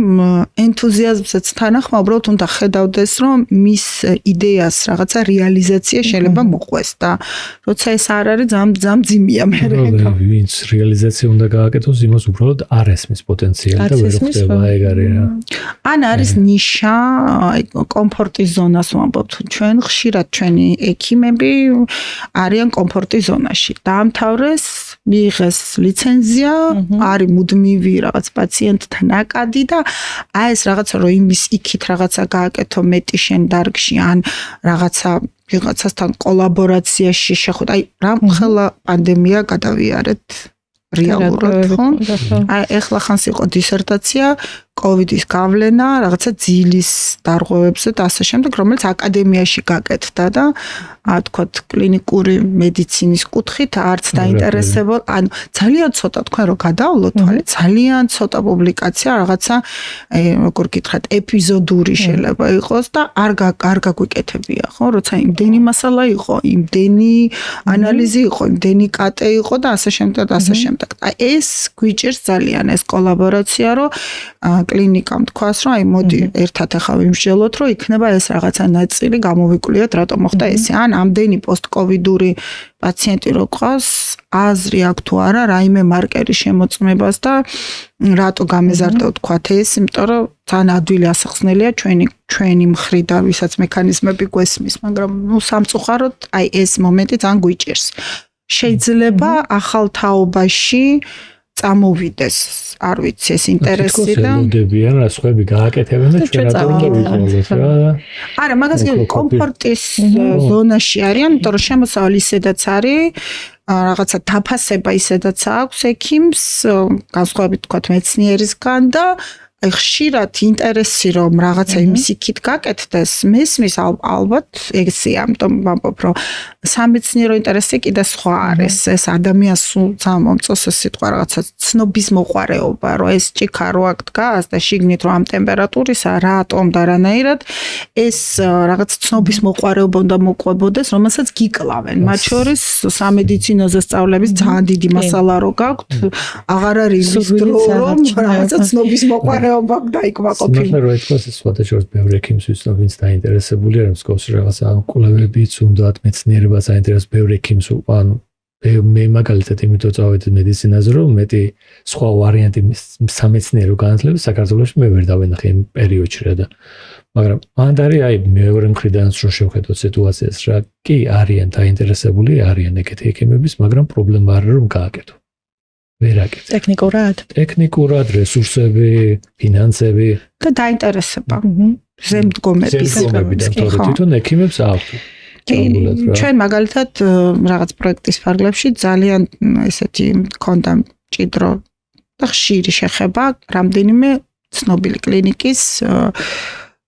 ენთუზიაზმსაც თანახმა უბრალოდ უნდა ხედავდეს რომ მის იდეას რაღაცა რეალიზაცია შეიძლება მოყვეს და როცა ეს არ არის ძალიან ძიმია მე ვინც რეალიზაცია უნდა გააკეთოს იმას უბრალოდ არ ესმის პოტენციალი და ვერ ხდება ეგ არის რა ან არის ნიშა კომფორტის ზონას ვამბობთ ჩვენ ხშირად ჩვენი ექიმები არიან კომფორტის ზონაში დაამთავრეს მიიღეს ლიცენზია არის მუდმივი რაღაც პაციენტთან აკადი და აი ეს რაღაცა რომ იმის იქით რაღაცა გააკეთო მეტი შენ დარგში ან რაღაცა ვიღაცასთან კოლაბორაციაში შეხვდა აი რამ ხელა პანდემია გადავიარეთ რეალურად ხო აი ეხლა ხანს იყო დისერტაცია კოვიდის გავლენა რაღაცა ძილის დარღვევებზე და ასე შემდეგ რომელიც აკადემიაში გაკეთდა და თქვათ კლინიკური მედიცინის კუთხით არც დაინტერესებულ ანუ ძალიან ცოტა თქვენ რომ გადავლოთ თვალე ძალიან ცოტა პუბლიკაცია რაღაცა როგორ გითხრათ ეპიზოდური შეიძლება იყოს და არ გაგვიკეთებია ხო როცა იმდენი მასალა იყო იმდენი ანალიზი იყო იმდენი კატე იყო და ასე შემდეგ და ასე შემდეგ აი ეს გვიჭირს ძალიან ეს კოლაბორაცია რომ კლინიკამ თქვას რომ აი მოდი ერთად ახლა ვიმსჯელოთ რომ იქნება ეს რაღაცა ნაწილი გამოვიკვლიოთ რატომ მოხდა ესე ან ამდენი პოსტკოვიდური პაციენტი რო ყავს აზრი აქვს თუ არა რაიმე მარკერის შემოწმებას და რატო გამეზარდა თქვათ ეს იმიტომ რომ ძალიან ადვილი ასახსნელია ჩვენი მხრიდან ვისაც მექანიზმები გვესმის მაგრამ ნუ სამწუხაროდ აი ეს მომენტი ძალიან გვიჭირს შეიძლება ახალ თაობაში წამოვიდეს არ ვიცი ეს ინტერესი და ელოდებიან რა სხვები გააკეთებენ და ჩვენ რატომ დავიწყოთ რა არა მაგას კომფორტის ზონაში არიან იმიტომ რომ შემოსავალი ისედაც არის რაღაცა დაფასება ისედაც აქვს ექიმს განსხვავებით თქვათ მეცნიერისგან და აი ხშირად ინტერესი რომ რაღაცა იმის იქით გაკეთდეს, მესმის ალბათ ეგცია, ამიტომ ვამბობ რომ სამეცნიერო ინტერესი კიდე სხვა არის, ეს ადამიანს ძალიან მომწონს ეს სიტყვა რაღაცა ცნობის მოყვარეობა, რომ ეს ჭიქა რო აქ დგას და შიგნით რომ ამ ტემპერატურისა რატომ და რანაირად ეს რაღაც ცნობის მოყვარეობა უნდა მოყვებოდეს, რომელსაც გიკლავენ. მათ შორის სამედიცინოზე სწავლების ძალიან დიდი მასალა რო გაქვთ, აღარ არის ის დრო რომ რაღაცა ცნობის მოყვარეობა დაიკვაყოფილ. მაგრამ რო ეთქოს ეს სხვადასხვა ბევრი ექიმს ვიცნობ, ვინც დაინტერესებულია რომ მსგავსი რაღაცა კვლევებიც უნდათ მეცნიერება საინტერესო ბევრი ექიმს უყან მე მაგალითად იმიტომ წავედი მედიცინაზე რომ მეტი სხვა ვარიანტი სამეცნიერო განათლების საქართველოში მე ვერ დავენახე იმ პერიოდში რა და მაგრამ მანდარი აი მეორე მხრიდან რო შევხედოთ სიტუაციას რა კი არიან დაინტერესებული არიან ეგეთი ექიმების მაგრამ პრობლემა არის რომ გააკეთო ვერ აკეთებს ტექნიკურად რესურსები ფინანსები და დაინტერესება ზემდგომების თვითონ ექიმებს აქვთ ჩვენ მაგალითად რაღაც პროექტის ფარგლებში ძალიან ესეთი მქონდა მჭიდრო და ხშირი შეხება რამდენიმე ცნობილი კლინიკის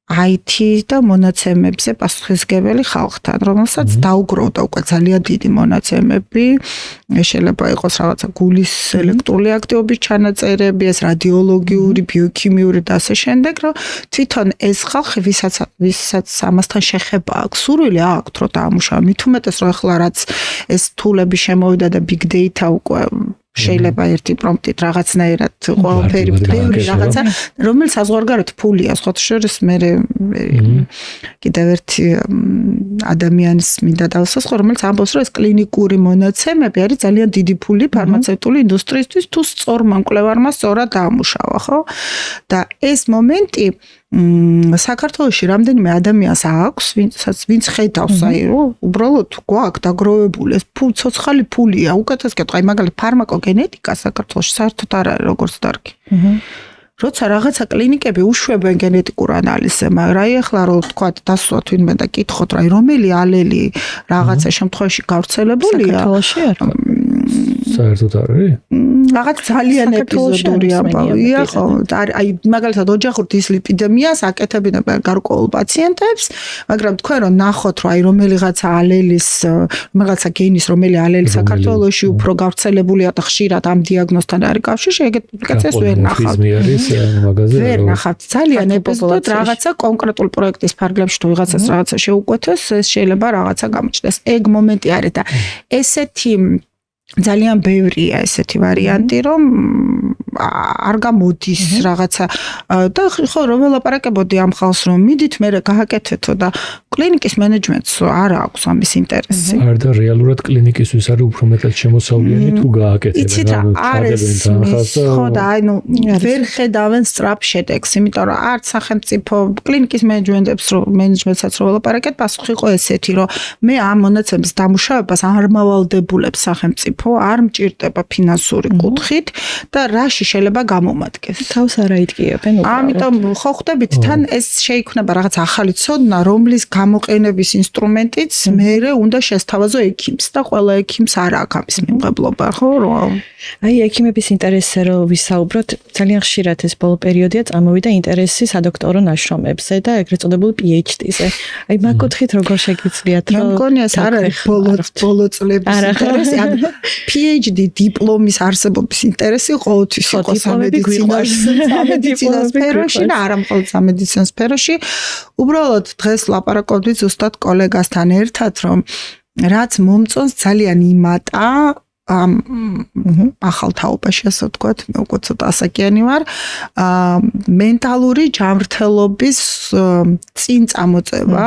IT და მონაცემებზე პასუხისმგებელი ხალხთან, რომელსაც დაუგროვდა უკვე ძალიან დიდი მონაცემები, შეიძლება იყოს რაღაცა გულის ელექტრული აქტივობის ჩანაწერები, ეს რადიოლოგიური, ბიოქიმიური და ასე შემდეგ, რომ თვითონ ეს ხალხი, ვისაც ამასთან შეხება აქვს, სურვილი აქვთ, რომ დაამუშავოს, მით უმეტეს, რომ ახლა რაც ეს თულები შემოვიდა და big data უკვე შეიძლება ერთი პრომპტით რაღაცნაირად ყველაფერი ბევრი რაღაცა რომელიც საზღვარგარეთ ფულია სხვათა შორის მე კიდევ ერთი ადამიანის მინდა დავსასხო რომელიც ამბობს რომ ეს კლინიკური მონაცემები არის ძალიან დიდი ფული ფარმაცევტული ინდუსტრიისთვის თუ სწორმა მკვლევარმა სწორად დაამუშავა ხო და ეს მომენტი საქართველოში რამდენიმე ადამიანს აქვს ვინც ხედავს აი რომ უბრალოდ გვაქვს დაგროვებული ეს ცოცხალი ფულია უკეთეს კეთვა აი მაგალითად ფარმაკოგენეტიკა საქართველოში საერთოდ არ არის როგორც დარგი როცა რაღაცა კლინიკები უშვებენ გენეტიკურ ანალიზზე მაგრამ აი ახლა რომ თქვა დასვათ ვინმე და კითხოთ რა რომელი ალელი რაღაცა შემთხვევაში გავრცელებულია საქართველოში არ საერთოდ არის? რაღაც ძალიან ეპიზოდური ამბავია, ხო? აი მაგალითად ოჯახურ დისლიპიდემიას აკეთებენ გარკვეულ პაციენტებს, მაგრამ თქვენ რომ ნახოთ რომ აი რომელიღაცა ალელის, რომელიღაცა გენის რომელი ალელი საქართველოში უფრო გავრცელებულია და ხშირად ამ დიაგნოზთან არის კავშირი, ეგეთ პუბლიკაციას ვერ ნახავთ. ვერ ნახავთ. ძალიან ეპიზოდურად რაღაცა კონკრეტულ პროექტის ფარგლებში თუ ვიღაცას რაღაცა შეუკვეთეს, ეს შეიძლება რაღაცა გამოჩნდეს. ეგ მომენტი არის და ესეთი ძალიან ბევრია ესეთი ვარიანტი რომ არ გამოდის რაღაცა და ხო რომ ველაპარაკებოდი ამ ხალხს რომ მიდით მე გააკეთეთო და კლინიკის მენეჯმენტს არ აქვს ამის ინტერესი. არ და რეალურად კლინიკისთვის არის უფრო მეტად შემოსავლიანი თუ გააკეთებენ. იცით რა არის ხო და აი ნუ ვერ ხედავენ სწრაფ შედეგს, იმიტომ რომ არც სახელმწიფო კლინიკის მენეჯმენტსაც რო ველაპარაკეთ, პასუხი იყო ესეთი რომ მე ამ მონაცემის დამუშავებას არ მავალდებულებს სახელმწიფო, არ მჭირდება ფინანსური კუთხით და რაში შეიძლება გამომადგეს. თავს არ აიდგიებენ უბრალოდ. ამიტომ ხო ხვდებით თან ეს შეიქმნება რაღაც ახალი ცოდნა, რომლის გამოყენების ინსტრუმენტიც მერე უნდა შესთავაზო ექიმს და ყველა ექიმს არ აქვს ამის მიმღებლობა, ხო რომ აი ექიმების ინტერესზე რომ ვისაუბროთ, ძალიან ხშირად ეს ბოლო პერიოდია წამოვიდა ინტერესი სადოქტორო ნაშრომებზე და ეგრეთ წოდებულ PhD-ზე. აი მაგ კუთხით როგორ შეგიძლიათ რომ მე მგონია ეს არ არის ბოლო წლების ინტერესი, ან PhD დიპლომის არსებობის ინტერესი ყოველთვის იყო სამედიცინო სფეროში და არა მხოლოდ სამედიცინო სფეროში. უბრალოდ დღეს ლაპარაკობდი ზუსტად კოლეგასთან ერთად, რომ რაც მომწონს ძალიან იმატა ამ ახალ თაობაში ასე ვთქვათ, მე უკვე ცოტა ასაკიანი ვარ, მენტალური ჯანმრთელობის წინ წამოწევა,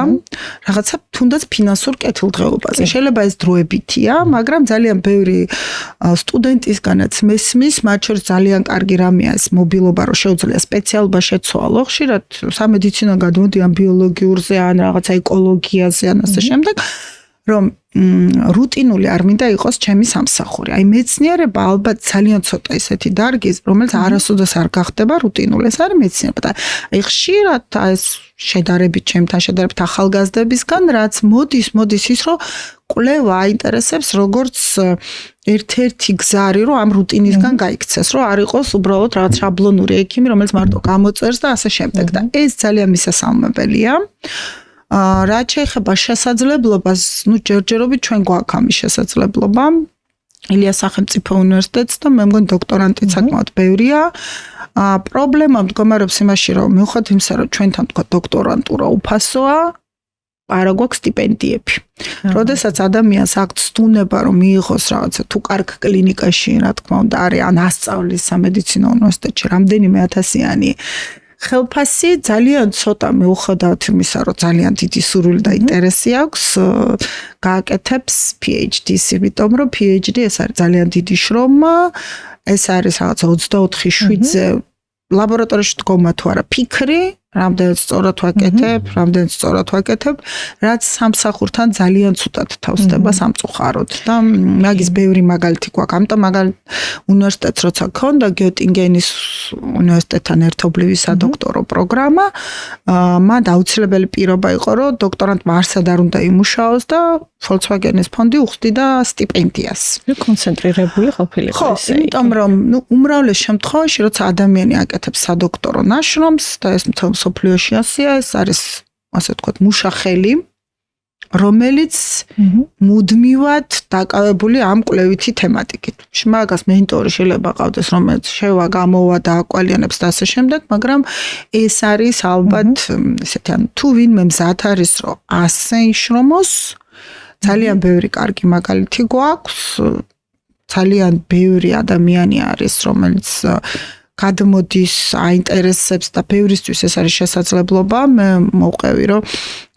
რაღაცა თუნდაც ფინანსურ კეთილდღეობაზე. შეიძლება ეს დროებითია, მაგრამ ძალიან ბევრი სტუდენტისგანაც მესმის, მათ შორის ძალიან კარგი რამეა ეს მობილობა, რომ შეუძლია სპეციალობა შეცვალო, ხშირად სამედიცინო გადმოდიან ბიოლოგიურზე ან რაღაცა ეკოლოგიაზე ან ასე შემდეგ. რომ რუტინული არ მინდა იყოს ჩემი სამსახური. აი მეცნიერება ალბათ ძალიან ცოტა ისეთი დარგის, რომელიც არასოდეს არ გახდება რუტინული. ეს არის მეცნიერება და აი ხშირად ეს შედარებით ჩემთან შედარებით ახალგაზრდებისგან, რაც მოდის ის, რომ კვლევა აინტერესებს როგორც ერთ-ერთი გზარი, რომ ამ რუტინისგან გაიქცეს, რომ არ იყოს უბრალოდ რაღაც შაბლონური ექიმი, რომელიც მარტო გამოწერს და ასე შემდეგ და ეს ძალიან მისასალმებელია. რაც შეეხება შესაძლებლობას, ჯერჯერობით ჩვენ გვაქვს ამის შესაძლებლობა. ილიას სახელმწიფო უნივერსიტეტს და მე მგონი დოქტორანტი საკმაოდ ბევრია. პრობლემა მდგომარეობს იმაში, რომ მიუხედავად იმისა, რომ ჩვენთან თქვა დოქტორანტურა უფასოა, არა გვაქვს სტიპენდიები. როდესაც ადამიანს აქვს სტუნება, რომ მიიღოს რაღაცა თუ კარგ კლინიკაში, რა თქმა უნდა, არის ან ასწავლის სამედიცინო უნივერსიტეტში რამდენიმე ათასიანი ხელფასი ძალიან ცოტა მიუხედავად იმისა, რომ ძალიან დიდი სურვილი და ინტერესი აქვს, გააკეთებს PhD-ს, იმიტომ რომ PhD ეს არის ძალიან დიდი შრომა, ეს არის რაღაცა 24/7-ზე ლაბორატორიაში დგომა თუ არა ფიქრი, რამდენიც სწორად ვაკეთებ, რაც სამსახურთან ძალიან ცუდად თავსდება სამწუხაროდ და მაგის ბევრი მაგალითი გვაქვს. ამიტომ უნივერსიტეტს როცა ქონდა გიოტინგენის უნივერსიტეტთან ერთობლივი სადოქტორო პროგრამა, მან აუცილებელი პირობა იყო, რომ დოქტორანტმა არსად არ უნდა იმუშაოს და Volkswagen-ის ფონდი უხდიდა სტიპენდიას. კონცენტრირებული ყოფილიყო ესე. ხო, იმიტომ რომ უმრავლეს შემთხვევაში, როცა ადამიანი აკეთებს სადოქტორო ნაშრომს და ეს მთელ სოფლიოში ასეა, ეს არის, ასე ვთქვათ, მუშახელი, რომელიც მუდმივად დაკავებული ამ კვლევითი თემატიკით. მაგას მენტორი შეიძლება ყავდეს, რომელიც შევა, გამოვა და აკვალიანებს და ასე შემდეგ, მაგრამ ეს არის ალბათ, ესეთი ან თუ ვინმე მზად არის, რომ ასე იშრომოს, ძალიან ბევრი კარგი მაგალითი გვაქვს, ძალიან ბევრი ადამიანი არის, რომელიც გადმოდის, აინტერესებს და ბევრისთვის ეს არის შესაძლებლობა. მე მოვყევი, რომ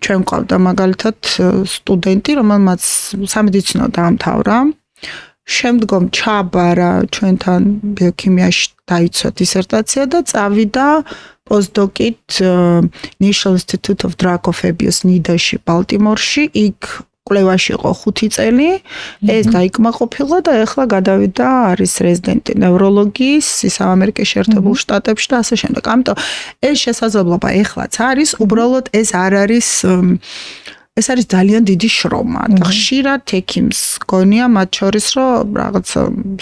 ჩვენ ყავდა მაგალითად სტუდენტი, რომელმაც სამედიცინო დაამთავრა. შემდგომ ჩააბარა ჩვენთან ბიოქიმიაში დაიცვა დისერტაცია და წავიდა პოსტდოკით National Institute of Drug Abuse ნიდაში, ბალტიმორში, იქ კვლევაში იყო 5 წელი, ეს დაიკმაყოფილა და ეხლა გადავიდა, არის რეზიდენტი ნევროლოგიის ამერიკის შეერთებულ შტატებში და ასე შემდეგ. ამიტომ ეს შესაძლებლობა ეხლაც არის, უბრალოდ ეს არ არის ეს არის ძალიან დიდი შრომა და ხშირად ექიმს გონია მათ შორის, რომ რაღაც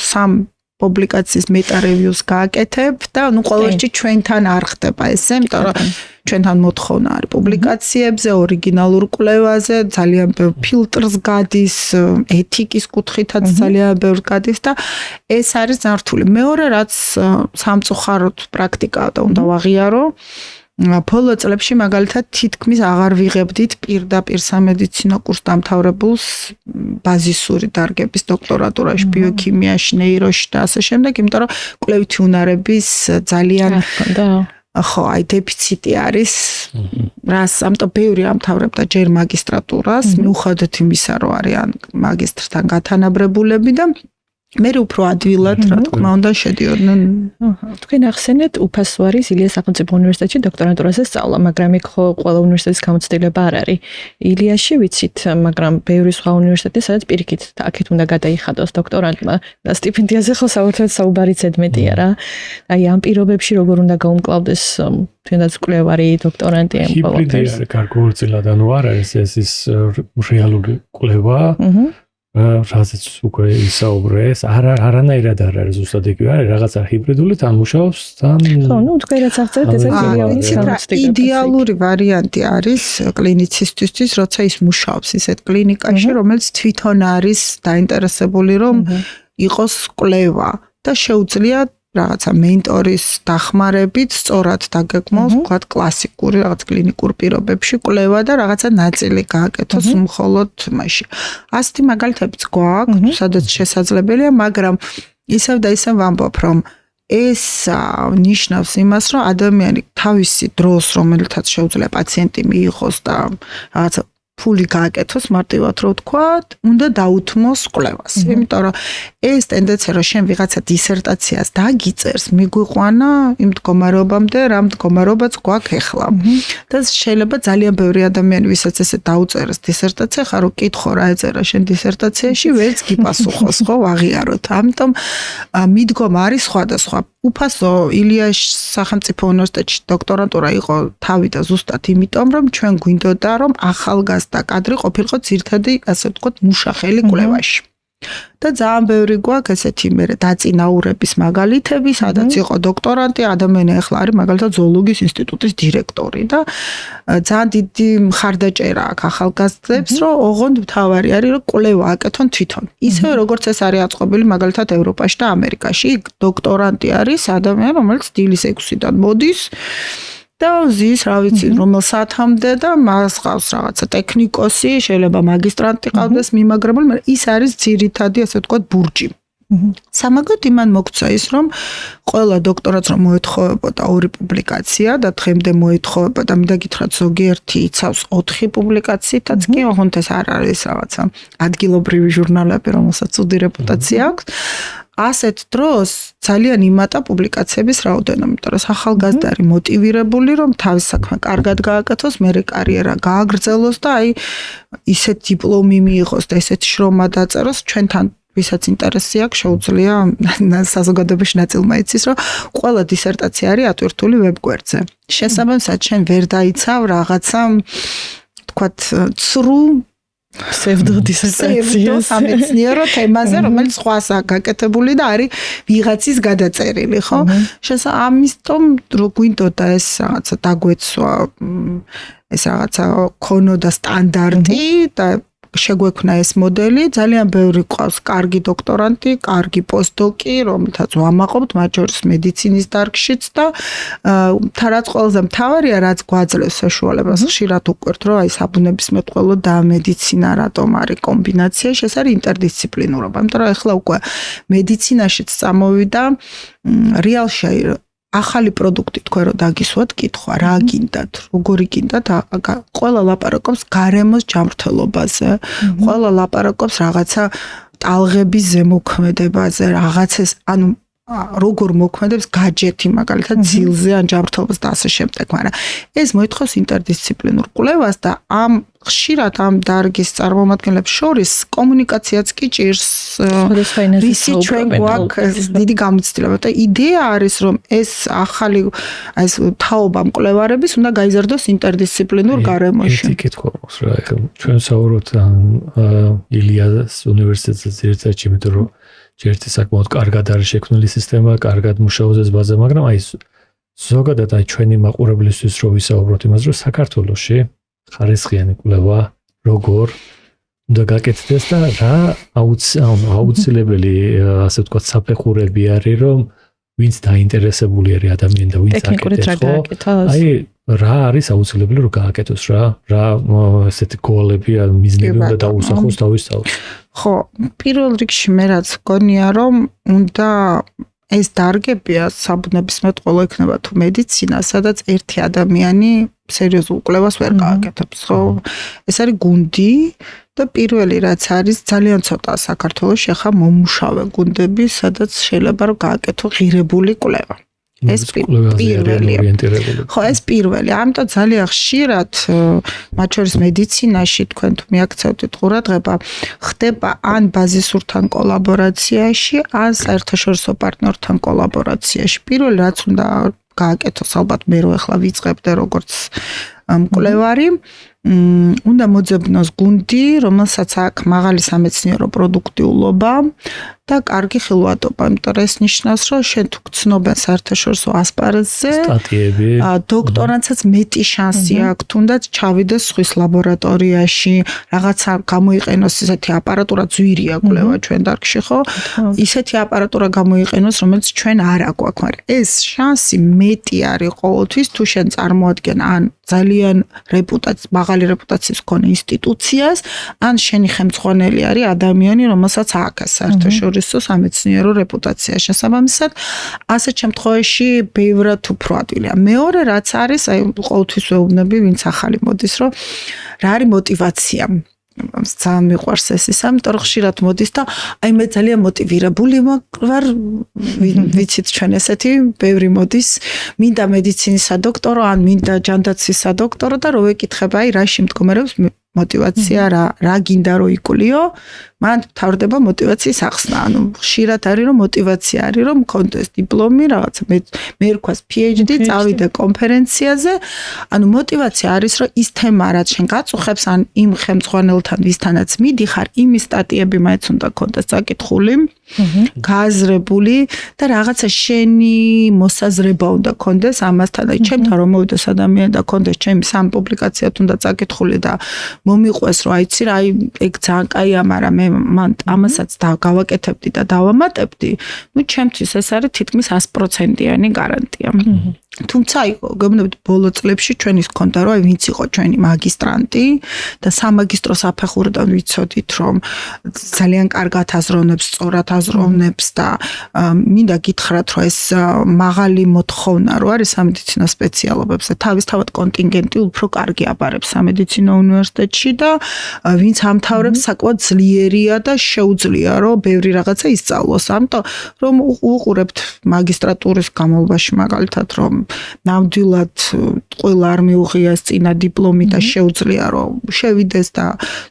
3 პუბლიკაციის მეტა-რევიუს გააკეთებ და ყოველში ჩვენთან არ ხდება ესე, იმიტომ რომ ჩვენთან მოთხოვნა არის პუბლიკაციებზე, ორიგინალურ კვლევაზე, ძალიან ბევრ ფილტრს გადის, ეთიკის კუთხითაც ძალიან ბევრ გადის და ეს არის ნართული. მეორე რაც სამწუხაროდ პრაქტიკაა და უნდა ვაღიარო, ბოლო წლებში მაგალითად თითქმის აღარ ვიღებდით პირდაპირ სამედიცინო კურს დამთავრებულს ბაზისური დარგების დოქტორატურაში, ბიოქიმიაში, ნეიროში და ასე შემდეგ, იმიტომ რომ კვლევითი უნარების ძალიან ხო, აი დეფიციტი არის, რას ამიტომ ბევრი ამთავრებდა ჯერ მაგისტრატურას, მიუხედავად იმისა, რომ არიან მაგისტრთან გათანაბრებულები და მე უფრო ადვილად, რა თქმა უნდა, შედიოდნენ. თქვენ ახსენეთ, უფასო არის ილიას სახელმწიფო უნივერსიტეტში დოქტორანტურაზე სწავლა, მაგრამ იქ ხო ყველა უნივერსიტეტის გამოცდილება არ არის. ილიაში ვიცით, მაგრამ ბევრი სხვა უნივერსიტეტი, სადაც პირიქით აქეთ უნდა გადაიხადოს დოქტორანტმა და სტიპენდიაზე ხო საერთოდ საუბარი ზედმეტია რა. აი ამ პირობებში როგორ უნდა გაუმკლავდეს თუნდაც კვლევარი დოქტორანტი ამ ყოველთვის. გარკვეულწილად ანუ არ არის ეს რეალური კვლევა. რაზეც უკვე ისაუბრეს, არანაირად არ არის ზუსტად იგივე, არის რაღაცა ჰიბრიდული თან მუშაობს თან. ხო, ნუ თქვენ რაც აღწერეთ, ეს არის იდეალური ვარიანტი არის კლინიცისტისთვის, როცა ის მუშაობს ისეთ კლინიკაში, რომელიც თვითონ არის დაინტერესებული, რომ იყოს კვლევა და შეუძლია რაღაცა მენტორის დახმარებით სწორად დაგეგმოს, ვთქვათ, კლასიკური რაღაც კლინიკურ პირობებში კვლევა და რაღაცა ნაწილი გააკეთოს მხოლოდ მაშინ. ასეთი მაგალითებიც გვაქვს, სადაც შესაძლებელია, მაგრამ ისევ და ისევ ვამბობ, რომ ეს ნიშნავს იმას, რომ ადამიანი თავისი დროს, რომელთაც შეუძლია პაციენტი მიიღოს და რაღაცა ფული გააკეთოს, მარტივად რო ვთქვათ, უნდა დაუთმოს კვლევას. იმიტომ რომ ეს ტენდენცია, რომ შენ ვიღაცა დისერტაციას დაგიწერს, მიგვიყვანა იმ მდგომარეობამდე, რა მდგომარეობაც გვაქვს ახლა. და შეიძლება ძალიან ბევრი ადამიანი, ვისაც ესე დაუწერეს დისერტაცია, ხარო კითხო რა ეწერა შენ დისერტაციაში, ვერც გიპასუხოს, ხო, აღიაროთ. ამიტომ მიდგომა არის სხვადასხვა. უფასო ილიას სახელმწიფო უნივერსიტეტში დოქტორანტურა იყო თავი და ზუსტად იმიტომ, რომ ჩვენ გვინდოდა, რომ ახალგაზრდა კადრი ყოფილიყო ძირითადი, ასე ვთქვათ, მუშახელი კვლევაში. და ძალიან ბევრი გვაქვს ესეთი მე დაწინაურების მაგალითები, სადაც იყო დოქტორანტი, ადამიანი ახლა არის მაგალითად ზოოლოგიის ინსტიტუტის დირექტორი და ძალიან დიდი მხარდაჭერა აქვს ახალგაზრდებს, რომ ოღონდ მთავარი არის, რომ კვლევა აკეთონ თვითონ. ისევე როგორც ეს არის აწყობილი მაგალითად ევროპაში და ამერიკაში. დოქტორანტი არის ადამიანი, რომელიც დილის 6-დან მოდის და ზის, რა ვიცი, რომელ საათამდე და მას ყავს რაღაცა ტექნიკოსი, შეიძლება მაგისტრანტი ყავდეს მიმაგრებული, მაგრამ ის არის ძირითადი, ასე ვთქვათ, ბურჯი. სამაგოდ იმან მოგცა ის, რომ ყველა დოქტორატს რომ მოეთხოვებოდა 2 პუბლიკაცია და დღემდე მოეთხოვებოდა, მინდა გითხრათ, ზოგიერთი იცავს 4 პუბლიკაციითაც კი, ოღონდ ეს არ არის რაღაცა ადგილობრივი ჟურნალები, რომელსაც უდი რეპუტაცია აქვს. ასეთ დროს ძალიან იმატა პუბლიკაციების რაოდენობა, იმიტომ რომ ახალგაზრდა არის მოტივირებული, რომ თავის საქმე კარგად გააკეთოს, მერე კარიერა გააგრძელოს და აი ისეთ დიპლომი მიიღოს და ესეთი შრომა დაწეროს, ჩვენთან ვისაც ინტერესი აქვს, შეუძლია საზოგადოებაში ნაწილმა იცის, რომ ყველა დისერტაცია არის ატვირთული ვებგვერდზე. შესაბამისად, შენ ვერ დაიცავ რაღაცა, თქვათ, ცრუ ფსევდოდისერტაციას სამეცნიერო თემაზე, რომელიც სხვაასა გაკეთებული და არის ვიღაცის გადაწერილი, ხო? ამიტომ რო გვინდოდა ეს რაღაცა დაგვეცვა, ეს რაღაცა ქონოდა სტანდარტი და შეგვექმნა ეს მოდელი, ძალიან ბევრი ყავს კარგი დოქტორანტი, კარგი პოსტდოკი, რომელთაც ვამაყობთ, მათ შორის მედიცინის დარგშიც და რაც ყველაზე მთავარია, რაც გვაძლევს საშუალებას ხშირად უყვერთ, რომ აი საბუნებისმეტყველო და მედიცინა რატომ არის კომბინაციაში, ეს არის ინტერდისციპლინურობა. იმიტომ რომ ახლა უკვე მედიცინაშიც წამოვიდა რეალში ახალი პროდუქტი თქვენ რომ დაგისვათ კითხვა, რა გინდათ, როგორი გინდათ, ყველა ლაპარაკობს გარემოს ჯანმრთელობაზე, ყველა ლაპარაკობს რაღაცა ტალღების ზემოქმედებაზე, რაღაცას, ანუ როგორ მოქმედებს გაჯეთი, მაგალითად ძილზე ან ჯანმრთელობას და ასე შემდეგ, მაგრამ ეს მოითხოვს ინტერდისციპლინურ კვლევას და ხშირად ამ დარგის წარმომადგენლებს შორის კომუნიკაციაც კი ჭირს. რისი ჩვენ გვაქვს დიდი გამოცდილება და იდეა არის, რომ ეს ახალი ეს თაობა მკვლევარების უნდა გაიზარდოს ინტერდისციპლინურ გარემოში. ერთი კითხვა აქვს რა, ეხლა ჩვენ საუბრობთ ილიას უნივერსიტეტზე ძირითადად, იმიტომ რომ ერთი საკმაოდ კარგად არის შექმნილი სისტემა, კარგად მუშაობს ეს ბაზა, მაგრამ აი ზოგადად აი ჩვენი მაყურებლისთვის რო ვისაუბროთ იმაზე, რომ საქართველოში ხარისხიანი კვლევა როგორ უნდა გაკეთდეს და რა აუცილებელი, ასე ვთქვათ, საფეხურები არის, რომ ვინც დაინტერესებული არის ადამიანი და ვინც აკეთებს, აი რა არის აუცილებელი რომ გააკეთოს რა ესეთი გოლები ან მიზნები უნდა დაუსახოს თავის თავს. ხო, პირველ რიგში მე რაც გონია, რომ უნდა ეს დარგებია საბუნებისმეტყველო იქნება თუ მედიცინა, სადაც ერთი ადამიანი სერიოზულ კვლევას ვერ გააკეთებს, ხო? ეს არის გუნდი და პირველი რაც არის ძალიან ცოტა საქართველოში ახლა მომუშავე გუნდები, სადაც შეიძლება რომ გააკეთო ღირებული კვლევა. ეს პირველი. ხო, ეს პირველი. ამიტომ ძალიან ხშირად, მათ შორის მედიცინაში თქვენ თუ მიაქცევთ ყურადღება, ხდება ან ბაზისურთან კოლაბორაციაში, ან საერთაშორისო პარტნიორთან კოლაბორაციაში. პირველი რაც უნდა გააკეთოს, ალბათ მე რო ახლა ვიწყებდე როგორც მკვლევარი, უნდა მოძებნოს გუნდი, რომელსაც აქვს მაღალი სამეცნიერო პროდუქტიულობა და კარგი ხილვადობა. იმიტომ რომ ეს ნიშნავს, რომ შენ თუ გცნობენ საერთაშორისო ასპარეზზე, სტატიები, დოქტორანტსაც მეტი შანსი აქვს, თუნდაც ჩავიდეს სხვის ლაბორატორიაში, რაღაცა გამოიყენოს ისეთი აპარატურა ძვირია კვლევა ჩვენ დარგში, ხო? ისეთი აპარატურა გამოიყენოს, რომელიც ჩვენ არ აქვს, მაგრამ ეს შანსი მეტი არის ყოველთვის, თუ შენ წარმოადგენ ან ძალიან მაღალი რეპუტაციის მქონე ინსტიტუციას, ან შენი ხელმძღვანელი არის ადამიანი, რომელსაც აქვს საერთაშორისო სამეცნიერო რეპუტაცია. შესაბამისად, ასეთ შემთხვევაში ბევრად უფრო ადვილია. მეორე რაც არის, აი ყოველთვის ვეუბნები, ვინც ახალი მოდის, რომ რა არის мотиваცია. ძალიან მიყვარს ეს ისა, იმიტომ რომ ხშირად მოდის და აი მე ძალიან მოტივირებული ვარ, ვიცით ჩვენ ესეთი, ბევრი მოდის, მინდა მედიცინის სადოქტორო, ან მინდა ჯანდაცვის სადოქტორო და რო ვეკითხება, აი რაში მდგომარეობს мотивация რა გინდა რომ იკლიო მან თავდება мотивацიის ახსნა ანუ ხშირად არის რომ мотивация არის რომ მქონდეს დიპლომი რაღაცა მე რქვას PhD წავიდე კონფერენციაზე ანუ мотивация არის რომ ის თემა რაც შენ გაწუხებს ან იმ ხელმძღვანელთან ვისთანაც მიდიხარ იმის სტატიები მაინც უნდა გქონდეს წაკითხული გააზრებული და რაღაცა შენი მოსაზრება უნდა გქონდეს ამასთან და ჩემთან რომ მოვიდეს ადამიანი და გქონდეს ჩემი სამ პუბლიკაციათ უნდა წაკითხული და მომიყვეს რომ აიცი რა აი ეგ ძალიან კაია მაგრამ მე მან ამასაც გავაკეთებდი და დავამატებდი ну ჩემთვის ეს არის თითქმის 100%-იანი გარანტია თუმცა იყო გეუბნებით ბოლო წლებში ჩვენის გქონდა რომ აი ვინც იყო ჩვენი მაგისტრანტი და სამაგისტრო საფეხურიდან ვიცოდით რომ ძალიან კარგად აზროვნებს სწორად აზროვნებს და მინდა გითხრათ რომ ეს მაღალი მოთხოვნა რო არის სამედიცინო სპეციალობებზე თავისთავად კონტინგენტი უფრო კარგი აბარებს სამედიცინო უნივერსიტეტში და ვინც ამთავრებს საკმაოდ ძლიერია და შეუძლია რომ ბევრი რაღაცა ისწავლოს ამიტომ რომ უყურებთ მაგისტრატურის განმავლობაში მაგალითად რომ ნამდვილად ყველა არ მიუღიას წინა დიპლომი და შეუძლია რომ შევიდეს და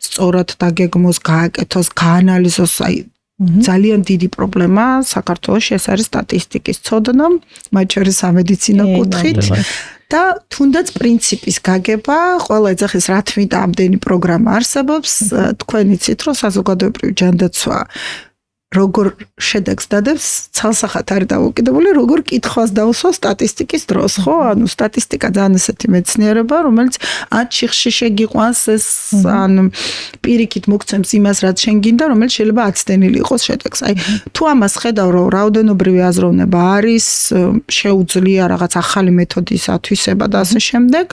სწორად დაგეგმოს, გააკეთოს, გაანალიზოს, აი ძალიან დიდი პრობლემა საქართველოში ეს არის სტატისტიკის ცოდნა, მათ შორის სამედიცინო კუთხით და თუნდაც პრინციპის გაგება, ყველა ეძახის რა თვით ამდენი პროგრამა არსებობს, თქვენ იცით რომ საზოგადოებრივი ჯანდაცვა როგორ შედეგს დადებს, ცალსახად არის დამოკიდებული, როგორ კითხვას დაუსვა სტატისტიკის დროს, ხო? ანუ სტატისტიკა ძალიან ესეთი მეცნიერება, რომელიც ან შიხში შეგიყვანს ეს ან პირიქით მოგცემს იმას, რაც შენ გინდა, რომელიც შეიძლება აცდენილი იყოს შედეგს. აი, თუ ამას ხედავ, რომ რაოდენობრივი აზროვნება არის, შეუძლია რაღაც ახალი მეთოდის ათვისება და ასე შემდეგ,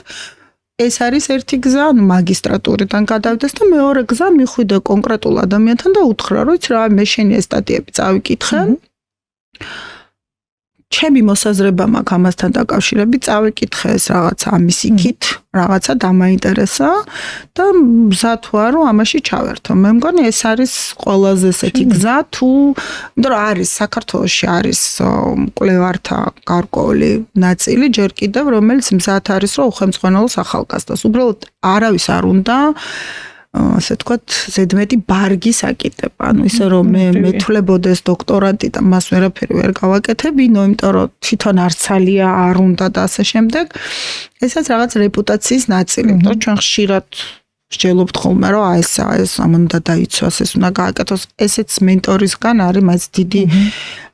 ეს არის ერთი გზა, ანუ მაგისტრატურიდან გადავდეს და მეორე გზა მიხვიდე კონკრეტულ ადამიანთან და უთხრა, რომ იცი რა, მე შენი ეს სტატიები წავიკითხე. ჩემი მოსაზრება მაქვს ამასთან დაკავშირებით, წავიკითხე ეს რაღაცა ამის იქით, რაღაცა დამაინტერესა და მზად ვარ რომ ამაში ჩავერთო. მე მგონი ეს არის ყველაზე ესეთი გზა, თუ იმიტომ რომ არის საქართველოში არის მკვლევართა გარკვეული ნაწილი ჯერ კიდევ რომელიც მზად არის რომ უხელმძღვანელოს ახალგაზრდას. უბრალოდ არავის არ უნდა ასე თქვათ, ზედმეტი ბარგი საკითხება. ანუ ისე რომ მე მეთვლებოდეს დოქტორანტი და მას ვერაფერი ვერ გავაკეთებინო, იმიტომ რომ თვითონ არცალია არ უნდა და ასე შემდეგ. ესაც რაღაც რეპუტაციის ნაწილი, იმიტომ რომ ჩვენ ხშირად ვსჯელობთ ხოლმე, რომ აი ეს ამ უნდა დაიცვას, ეს უნდა გააკეთოს. ესეც მენტორისგან არის მას დიდი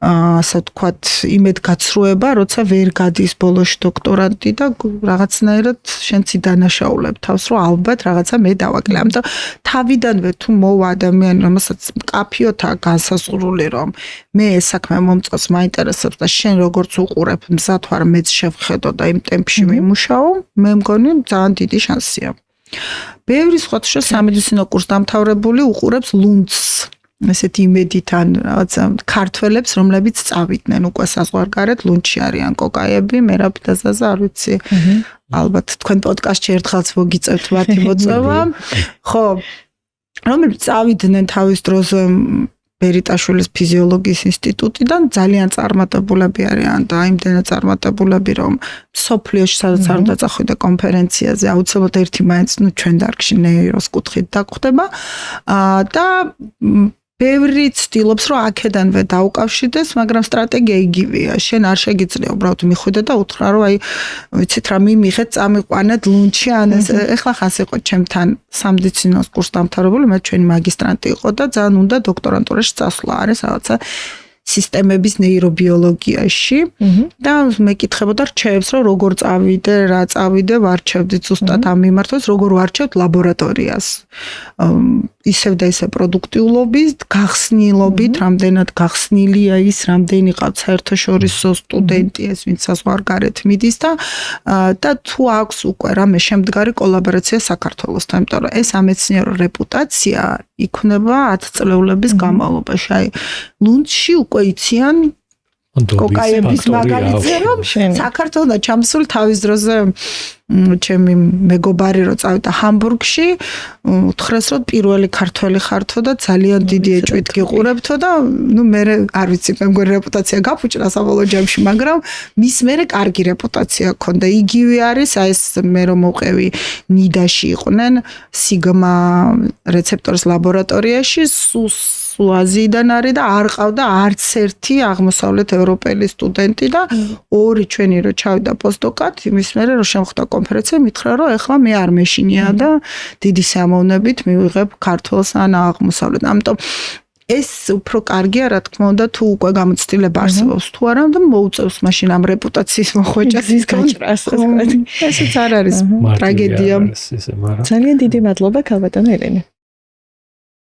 ასე თქვათ, იმედგაცრუება, როცა ვერ გადის ბოლოში დოქტორანტი და რაღაცნაირად შენც იდანაშაულებ თავს, რომ ალბათ რაღაცა მე დავაკლე. ამიტომ თავიდანვე თუ მოვა ადამიანი, რომელსაც მკაფიოთაა განსაზღვრული, რომ მე ეს საქმე მომწონს, მაინტერესებს და შენ როგორც უყურებ, მზად ვარ მეც შევხედო და იმ ტემპში ვიმუშაო, მე მგონი ძალიან დიდი შანსია. ბევრი სხვადასხვა სამედიცინო კურს დამთავრებული უყურებს ლუნცს ესეთი იმედითან რაღაცა ქართველებს რომლებიც წავიდნენ უკვე საზღვარგარეთ ლუნჩი არიან კოკაიები მერაბ დაზაზა არ ვიცი ალბათ თქვენ პოდკასტში ერთხელაც მოგიწევთ მათი მოწვევა ხო რომლებიც წავიდნენ თავის დროზე ბერიტაშვილის ფიზიოლოგიის ინსტიტუტიდან ძალიან წარმატებულები არიან და იმდენად წარმატებულები რომ სოფლიოში სადაც არ უნდა წახვიდე კონფერენციაზე აუცილებლად ერთი მაინც ჩვენ დარგში ნეიროს კუთხით დაგხვდება და ბევრი ცდილობს რომ აქედანვე დაუკავშირდეს, მაგრამ სტრატეგია იგივეა. შენ არ შეგიძლია უბრალოდ მიხვიდე და უთხრა რომ აი ვიცით რა მიმიღეთ, წამიყვანეთ ლუნჩი ან ეს ეხლა ხას იყო ჩემთან სამედიცინოს კურს დამთავრებული, მე ჩვენი მაგისტრანტი იყო და ძალიან უნდა დოქტორანტურაში წასვლა არის რაღაცა სისტემების ნეირობიოლოგიაში და მეკითხებოდა რჩევებს რომ როგორ წავიდე, რა წავიდე, ვარჩევდი ზუსტად ამ მიმართულებას, როგორ ვარჩევთ ლაბორატორიას. ისევ და ისე პროდუქტიულობით, გახსნილობით, რამდენად გახსნილია ის, რამდენი ყავს საერთაშორისო სტუდენტი ეს, ვინც საზღვარგარეთ მიდის და თუ აქვს უკვე რამე შემდგარი კოლაბორაცია საქართველოსთან, იმიტომ რომ ეს სამეცნიერო რეპუტაცია იქნება 10 წლეულების განმავლობაში. აი, ლუნჩში უკვე იციან კოკაიების მაგალითზე რომ საქართველოს ჩამსული თავის დროზე ჩემი მეგობარი რო წავიდა ჰამბურგში უთხრეს რომ პირველი ქართველი ხართო და ძალიან დიდი ეჭვით გიყურებთო და მე არ ვიცი მე მგონი რეპუტაცია გაფუჭრა საბოლოო ჯამში მაგრამ მის მერე კარგი რეპუტაცია ჰქონდა იგივე არის აი ეს მე რომ მოვყევი ნიდაში იყვნენ სიგმა რეცეპტორის ლაბორატორიაში აზიიდან არის და არ ყავდა არც ერთი აღმოსავლეთ ევროპელი სტუდენტი და ორი ჩვენი რო ჩავიდა პოსტდოკად იმის მერე რო შემხდა კონფერენცია მითხრა რომ ეხლა მე არ მეშინია და დიდი სიამოვნებით მივიღებ ქართულს ან აღმოსავლეთ ამიტომ ეს უფრო კარგია რა თქმა უნდა თუ უკვე გამოცდილება არსებობს თუ არა და მოუწევს მაშინ ამ რეპუტაციის მოხვეჭას ის გაჭრას ესეც არ არის ტრაგედია ძალიან დიდი მადლობა ქალბატონო ელენე